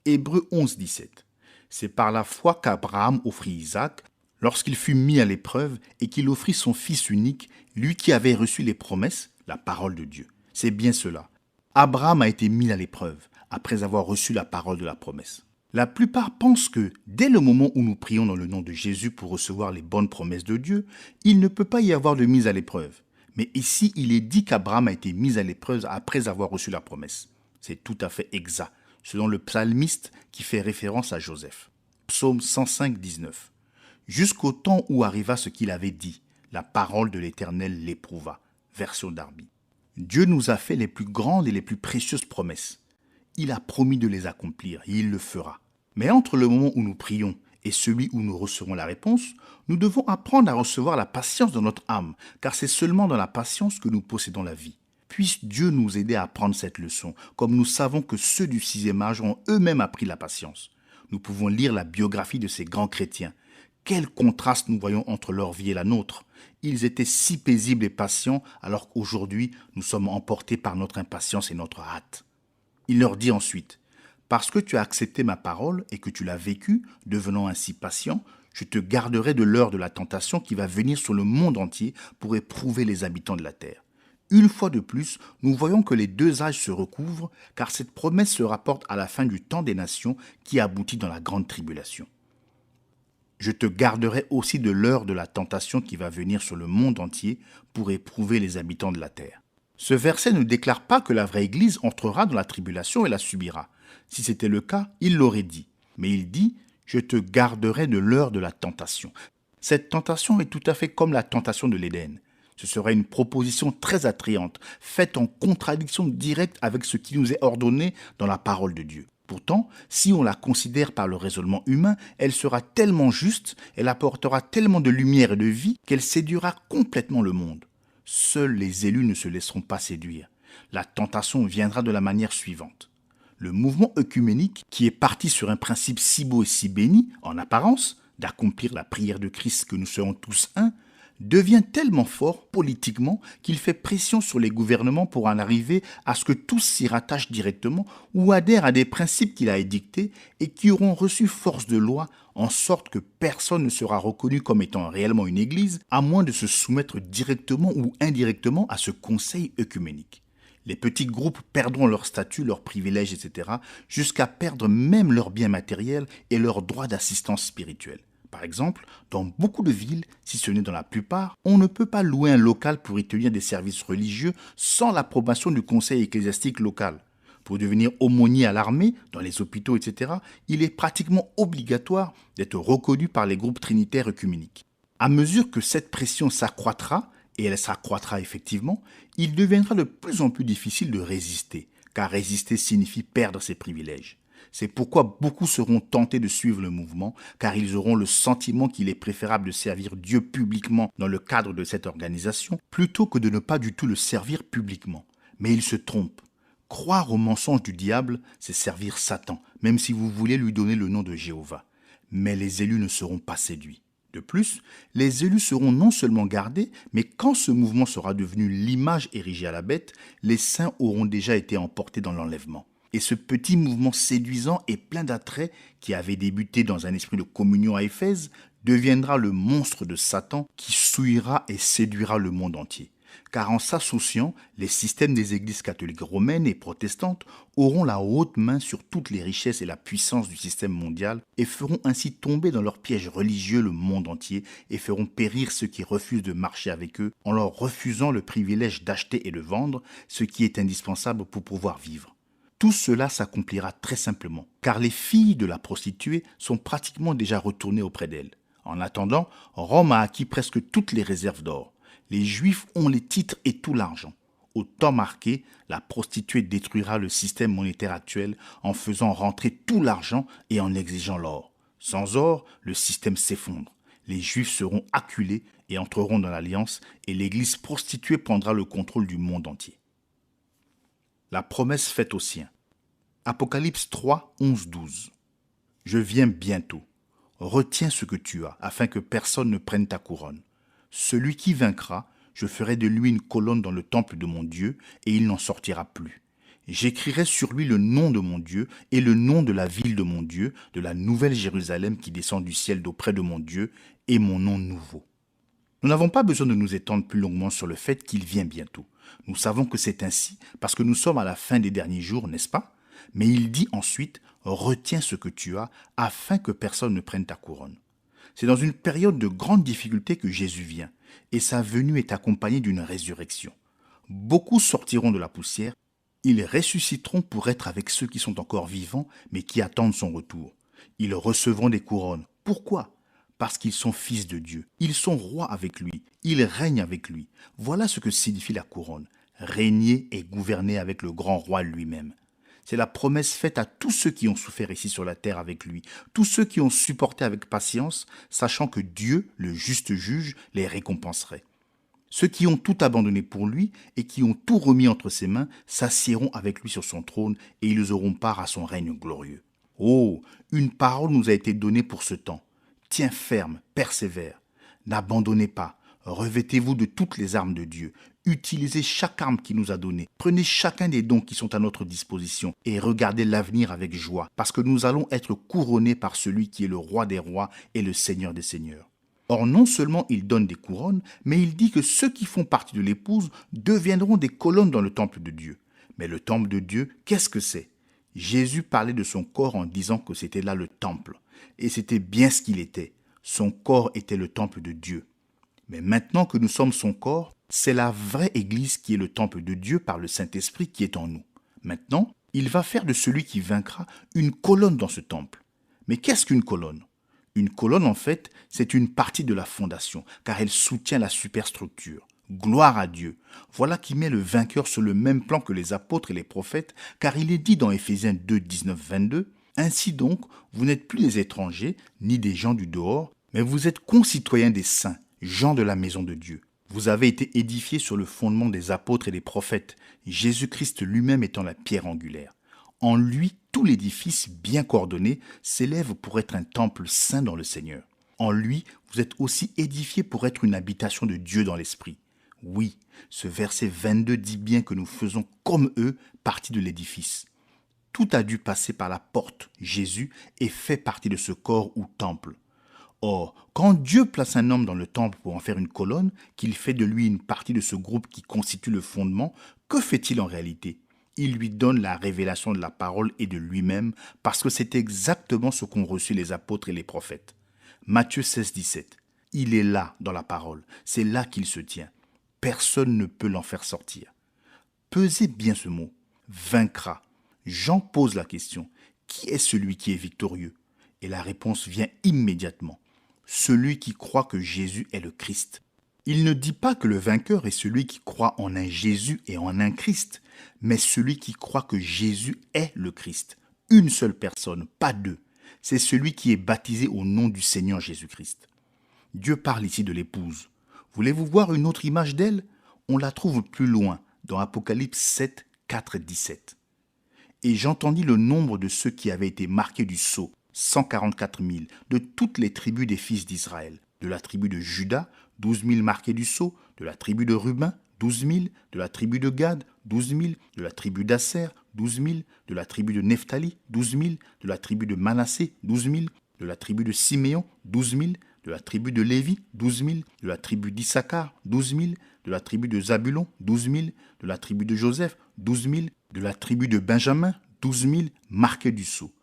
Hébreux 11, 17. C'est par la foi qu'Abraham offrit Isaac lorsqu'il fut mis à l'épreuve et qu'il offrit son fils unique, lui qui avait reçu les promesses, la parole de Dieu. C'est bien cela. Abraham a été mis à l'épreuve. après avoir reçu la parole de la promesse. La plupart pensent que dès le moment où nous prions dans le nom de Jésus pour recevoir les bonnes promesses de Dieu, il ne peut pas y avoir de mise à l'épreuve. Mais ici, il est dit qu'Abraham a été mis à l'épreuve après avoir reçu la promesse. C'est tout à fait exact, selon le psalmiste qui fait référence à Joseph. Psaume 105, 19. Jusqu'au temps où arriva ce qu'il avait dit, la parole de l'Éternel l'éprouva. Version Darby. Dieu nous a fait les plus grandes et les plus précieuses promesses. Il a promis de les accomplir et il le fera. Mais entre le moment où nous prions et celui où nous recevrons la réponse, nous devons apprendre à recevoir la patience dans notre âme, car c'est seulement dans la patience que nous possédons la vie. Puisse Dieu nous aider à apprendre cette leçon, comme nous savons que ceux du 6e âge ont eux-mêmes appris la patience. Nous pouvons lire la biographie de ces grands chrétiens. Quel contraste nous voyons entre leur vie et la nôtre. Ils étaient si paisibles et patients, alors qu'aujourd'hui, nous sommes emportés par notre impatience et notre hâte. Il leur dit ensuite, « Parce que tu as accepté ma parole et que tu l'as vécue, devenant ainsi patient, je te garderai de l'heure de la tentation qui va venir sur le monde entier pour éprouver les habitants de la terre. » Une fois de plus, nous voyons que les deux âges se recouvrent, car cette promesse se rapporte à la fin du temps des nations qui aboutit dans la grande tribulation. Je te garderai aussi de l'heure de la tentation qui va venir sur le monde entier pour éprouver les habitants de la terre. Ce verset ne déclare pas que la vraie Église entrera dans la tribulation et la subira. Si c'était le cas, il l'aurait dit. Mais il dit « Je te garderai de l'heure de la tentation ». Cette tentation est tout à fait comme la tentation de l'Éden. Ce serait une proposition très attrayante, faite en contradiction directe avec ce qui nous est ordonné dans la parole de Dieu. Pourtant, si on la considère par le raisonnement humain, elle sera tellement juste, elle apportera tellement de lumière et de vie qu'elle séduira complètement le monde. Seuls les élus ne se laisseront pas séduire. La tentation viendra de la manière suivante. Le mouvement œcuménique, qui est parti sur un principe si beau et si béni, en apparence, d'accomplir la prière de Christ que nous serons tous un, devient tellement fort politiquement qu'il fait pression sur les gouvernements pour en arriver à ce que tous s'y rattachent directement ou adhèrent à des principes qu'il a édictés et qui auront reçu force de loi en sorte que personne ne sera reconnu comme étant réellement une église à moins de se soumettre directement ou indirectement à ce conseil œcuménique. Les petits groupes perdront leur statut, leurs privilèges, etc., jusqu'à perdre même leurs biens matériels et leurs droits d'assistance spirituelle. Par exemple, dans beaucoup de villes, si ce n'est dans la plupart, on ne peut pas louer un local pour y tenir des services religieux sans l'approbation du conseil ecclésiastique local. Pour devenir aumônier à l'armée, dans les hôpitaux, etc., il est pratiquement obligatoire d'être reconnu par les groupes trinitaires œcuméniques. À mesure que cette pression s'accroîtra, et elle s'accroîtra effectivement, il deviendra de plus en plus difficile de résister, car résister signifie perdre ses privilèges. C'est pourquoi beaucoup seront tentés de suivre le mouvement, car ils auront le sentiment qu'il est préférable de servir Dieu publiquement dans le cadre de cette organisation, plutôt que de ne pas du tout le servir publiquement. Mais ils se trompent. Croire au mensonge du diable, c'est servir Satan, même si vous voulez lui donner le nom de Jéhovah. Mais les élus ne seront pas séduits. De plus, les élus seront non seulement gardés, mais quand ce mouvement sera devenu l'image érigée à la bête, les saints auront déjà été emportés dans l'enlèvement. Et ce petit mouvement séduisant et plein d'attrait qui avait débuté dans un esprit de communion à Éphèse deviendra le monstre de Satan qui souillera et séduira le monde entier. Car en s'associant, les systèmes des églises catholiques romaines et protestantes auront la haute main sur toutes les richesses et la puissance du système mondial et feront ainsi tomber dans leur piège religieux le monde entier et feront périr ceux qui refusent de marcher avec eux en leur refusant le privilège d'acheter et de vendre, ce qui est indispensable pour pouvoir vivre. Tout cela s'accomplira très simplement, car les filles de la prostituée sont pratiquement déjà retournées auprès d'elle. En attendant, Rome a acquis presque toutes les réserves d'or. Les Juifs ont les titres et tout l'argent. Au temps marqué, la prostituée détruira le système monétaire actuel en faisant rentrer tout l'argent et en exigeant l'or. Sans or, le système s'effondre. Les Juifs seront acculés et entreront dans l'alliance et l'église prostituée prendra le contrôle du monde entier. La promesse faite aux siens. Apocalypse 3, 11, 12. Je viens bientôt. Retiens ce que tu as, afin que personne ne prenne ta couronne. Celui qui vaincra, je ferai de lui une colonne dans le temple de mon Dieu, et il n'en sortira plus. J'écrirai sur lui le nom de mon Dieu et le nom de la ville de mon Dieu, de la nouvelle Jérusalem qui descend du ciel d'auprès de mon Dieu, et mon nom nouveau. Nous n'avons pas besoin de nous étendre plus longuement sur le fait qu'il vient bientôt. Nous savons que c'est ainsi parce que nous sommes à la fin des derniers jours, n'est-ce pas ? Mais il dit ensuite, retiens ce que tu as, afin que personne ne prenne ta couronne. C'est dans une période de grande difficulté que Jésus vient, et sa venue est accompagnée d'une résurrection. Beaucoup sortiront de la poussière, ils ressusciteront pour être avec ceux qui sont encore vivants, mais qui attendent son retour. Ils recevront des couronnes. Pourquoi ? Parce qu'ils sont fils de Dieu. Ils sont rois avec lui. Ils règnent avec lui. Voilà ce que signifie la couronne. Régner et gouverner avec le grand roi lui-même. C'est la promesse faite à tous ceux qui ont souffert ici sur la terre avec lui, tous ceux qui ont supporté avec patience, sachant que Dieu, le juste juge, les récompenserait. Ceux qui ont tout abandonné pour lui et qui ont tout remis entre ses mains s'assiéront avec lui sur son trône et ils auront part à son règne glorieux. Oh, une parole nous a été donnée pour ce temps. Tiens ferme, persévère. N'abandonnez pas. Revêtez-vous de toutes les armes de Dieu. Utilisez chaque arme qu'il nous a donnée. Prenez chacun des dons qui sont à notre disposition et regardez l'avenir avec joie, parce que nous allons être couronnés par celui qui est le roi des rois et le seigneur des seigneurs. Or, non seulement il donne des couronnes, mais il dit que ceux qui font partie de l'épouse deviendront des colonnes dans le temple de Dieu. Mais le temple de Dieu, qu'est-ce que c'est ? Jésus parlait de son corps en disant que c'était là le temple. Et c'était bien ce qu'il était. Son corps était le temple de Dieu. Mais maintenant que nous sommes son corps, c'est la vraie Église qui est le temple de Dieu par le Saint-Esprit qui est en nous. Maintenant, il va faire de celui qui vaincra une colonne dans ce temple. Mais qu'est-ce qu'une colonne ? Une colonne, en fait, c'est une partie de la fondation, car elle soutient la superstructure. Gloire à Dieu. Voilà qui met le vainqueur sur le même plan que les apôtres et les prophètes, car il est dit dans Éphésiens 2, 19, 22, « Ainsi donc, vous n'êtes plus des étrangers, ni des gens du dehors, mais vous êtes concitoyens des saints, gens de la maison de Dieu. Vous avez été édifiés sur le fondement des apôtres et des prophètes, Jésus-Christ lui-même étant la pierre angulaire. En lui, tout l'édifice bien coordonné s'élève pour être un temple saint dans le Seigneur. En lui, vous êtes aussi édifiés pour être une habitation de Dieu dans l'esprit. Oui, ce verset 22 dit bien que nous faisons comme eux partie de l'édifice. Tout a dû passer par la porte, Jésus, et fait partie de ce corps ou temple. Or, quand Dieu place un homme dans le temple pour en faire une colonne, qu'il fait de lui une partie de ce groupe qui constitue le fondement, que fait-il en réalité ? Il lui donne la révélation de la parole et de lui-même, parce que c'est exactement ce qu'ont reçu les apôtres et les prophètes. Matthieu 16, 17. Il est là dans la parole, c'est là qu'il se tient. Personne ne peut l'en faire sortir. Pesez bien ce mot, vaincra. Jean pose la question, qui est celui qui est victorieux ? Et la réponse vient immédiatement. Celui qui croit que Jésus est le Christ. Il ne dit pas que le vainqueur est celui qui croit en un Jésus et en un Christ, mais celui qui croit que Jésus est le Christ. Une seule personne, pas deux. C'est celui qui est baptisé au nom du Seigneur Jésus-Christ. Dieu parle ici de l'épouse. Voulez-vous voir une autre image d'elle ? On la trouve plus loin, dans Apocalypse 7, 4, 17. Et j'entendis le nombre de ceux qui avaient été marqués du sceau, 144 000, de toutes les tribus des fils d'Israël. De la tribu de Juda, 12 000 marqués du sceau, de la tribu de Ruben, 12 000, de la tribu de Gad, 12 000, de la tribu d'Asser, 12 000, de la tribu de Nephtali, 12 000, de la tribu de Manassé, 12 000, de la tribu de Siméon, 12 000, de la tribu de Lévi, 12 000, de la tribu d'Issachar, 12 000, de la tribu de Zabulon, 12 000, de la tribu de Joseph, 12 000, de la tribu de Benjamin, 12 000, marqués du sceau.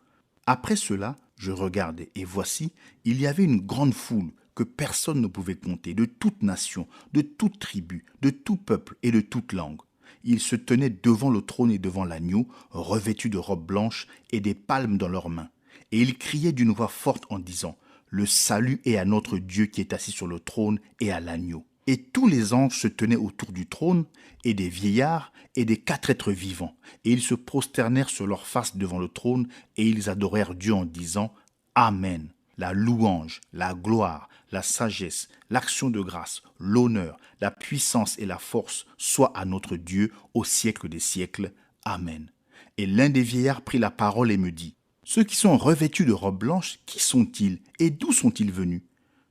Après cela, je regardai, et voici, il y avait une grande foule que personne ne pouvait compter, de toute nation, de toute tribu, de tout peuple et de toute langue. Ils se tenaient devant le trône et devant l'agneau, revêtus de robes blanches et des palmes dans leurs mains. Et ils criaient d'une voix forte en disant, « Le salut est à notre Dieu qui est assis sur le trône et à l'agneau. » Et tous les anges se tenaient autour du trône, et des vieillards, et des 4 êtres vivants. Et ils se prosternèrent sur leurs faces devant le trône, et ils adorèrent Dieu en disant, « Amen. La louange, la gloire, la sagesse, l'action de grâce, l'honneur, la puissance et la force soient à notre Dieu au siècle des siècles. Amen. » Et l'un des vieillards prit la parole et me dit, « Ceux qui sont revêtus de robes blanches, qui sont-ils et d'où sont-ils venus ?»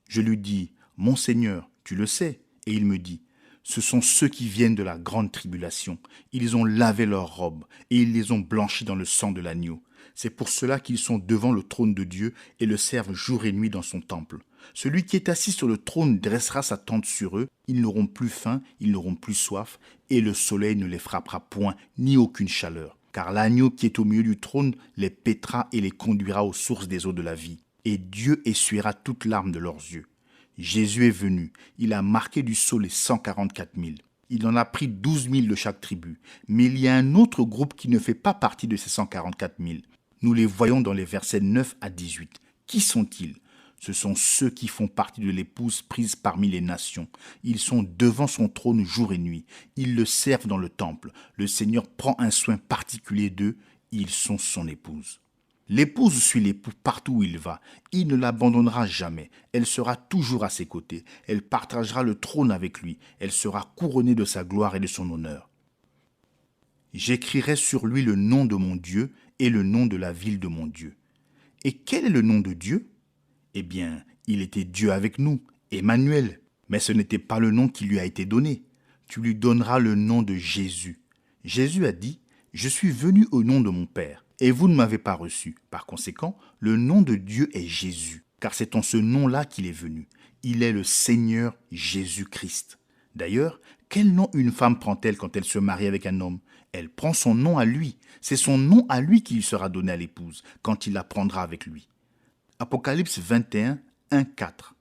Je lui dis, « Mon Seigneur, tu le sais. » Et il me dit, « Ce sont ceux qui viennent de la grande tribulation. Ils ont lavé leurs robes et ils les ont blanchies dans le sang de l'agneau. C'est pour cela qu'ils sont devant le trône de Dieu et le servent jour et nuit dans son temple. Celui qui est assis sur le trône dressera sa tente sur eux. Ils n'auront plus faim, ils n'auront plus soif, et le soleil ne les frappera point, ni aucune chaleur. car l'agneau qui est au milieu du trône les paîtra et les conduira aux sources des eaux de la vie, et Dieu essuiera toute larme de leurs yeux. Jésus est venu, il a marqué du sceau les 144 000. Il en a pris 12 000 de chaque tribu, mais il y a un autre groupe qui ne fait pas partie de ces 144 000. Nous les voyons dans les versets 9 à 18. Qui sont-ils ? Ce sont ceux qui font partie de l'épouse prise parmi les nations. Ils sont devant son trône jour et nuit. Ils le servent dans le temple. Le Seigneur prend un soin particulier d'eux. Ils sont son épouse. L'épouse suit l'époux partout où il va. Il ne l'abandonnera jamais. Elle sera toujours à ses côtés. Elle partagera le trône avec lui. Elle sera couronnée de sa gloire et de son honneur. J'écrirai sur lui le nom de mon Dieu et le nom de la ville de mon Dieu. Et quel est le nom de Dieu ? Eh bien, il était Dieu avec nous, Emmanuel. Mais ce n'était pas le nom qui lui a été donné. Tu lui donneras le nom de Jésus. Jésus a dit, « Je suis venu au nom de mon Père, et vous ne m'avez pas reçu. » Par conséquent, le nom de Dieu est Jésus, car c'est en ce nom-là qu'il est venu. Il est le Seigneur Jésus-Christ. D'ailleurs, quel nom une femme prend-elle quand elle se marie avec un homme ? Elle prend son nom à lui. C'est son nom à lui qui lui sera donné à l'épouse, quand il la prendra avec lui. Apocalypse 21, 1, 4.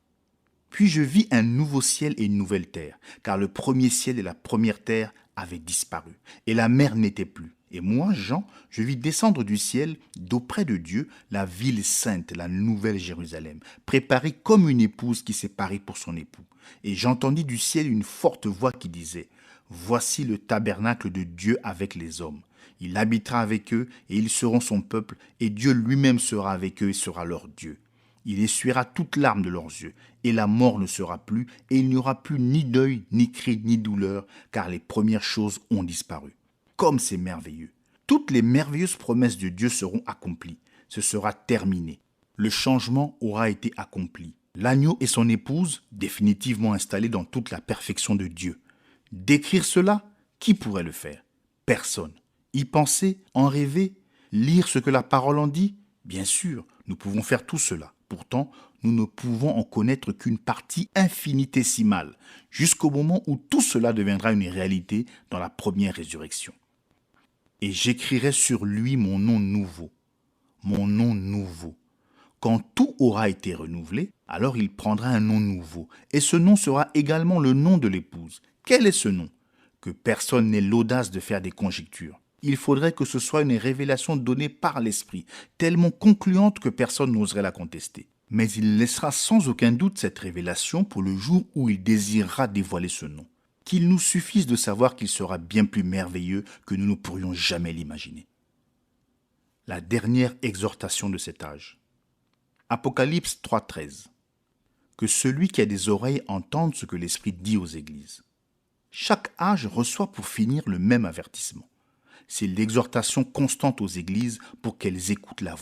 Puis je vis un nouveau ciel et une nouvelle terre, car le premier ciel et la première terre avaient disparu, et la mer n'était plus. Et moi, Jean, je vis descendre du ciel, d'auprès de Dieu, la ville sainte, la nouvelle Jérusalem, préparée comme une épouse qui s'est parée pour son époux. Et j'entendis du ciel une forte voix qui disait, « Voici le tabernacle de Dieu avec les hommes. Il habitera avec eux, et ils seront son peuple, et Dieu lui-même sera avec eux et sera leur Dieu. Il essuiera toute larme de leurs yeux, et la mort ne sera plus, et il n'y aura plus ni deuil, ni cri, ni douleur, car les premières choses ont disparu. » Comme c'est merveilleux. Toutes les merveilleuses promesses de Dieu seront accomplies. Ce sera terminé. Le changement aura été accompli. L'agneau et son épouse, définitivement installés dans toute la perfection de Dieu. Décrire cela, qui pourrait le faire ? Personne. Y penser, en rêver, lire ce que la parole en dit ? Bien sûr, nous pouvons faire tout cela. Pourtant, nous ne pouvons en connaître qu'une partie infinitésimale, jusqu'au moment où tout cela deviendra une réalité dans la première résurrection. Et j'écrirai sur lui mon nom nouveau. Mon nom nouveau. Quand tout aura été renouvelé, alors il prendra un nom nouveau, et ce nom sera également le nom de l'épouse. Quel est ce nom ? Que personne n'ait l'audace de faire des conjectures. Il faudrait que ce soit une révélation donnée par l'Esprit, tellement concluante que personne n'oserait la contester. Mais il laissera sans aucun doute cette révélation pour le jour où il désirera dévoiler ce nom. Qu'il nous suffise de savoir qu'il sera bien plus merveilleux que nous ne pourrions jamais l'imaginer. La dernière exhortation de cet âge. Apocalypse 3,13. Que celui qui a des oreilles entende ce que l'Esprit dit aux églises. Chaque âge reçoit pour finir le même avertissement. C'est l'exhortation constante aux églises pour qu'elles écoutent la voix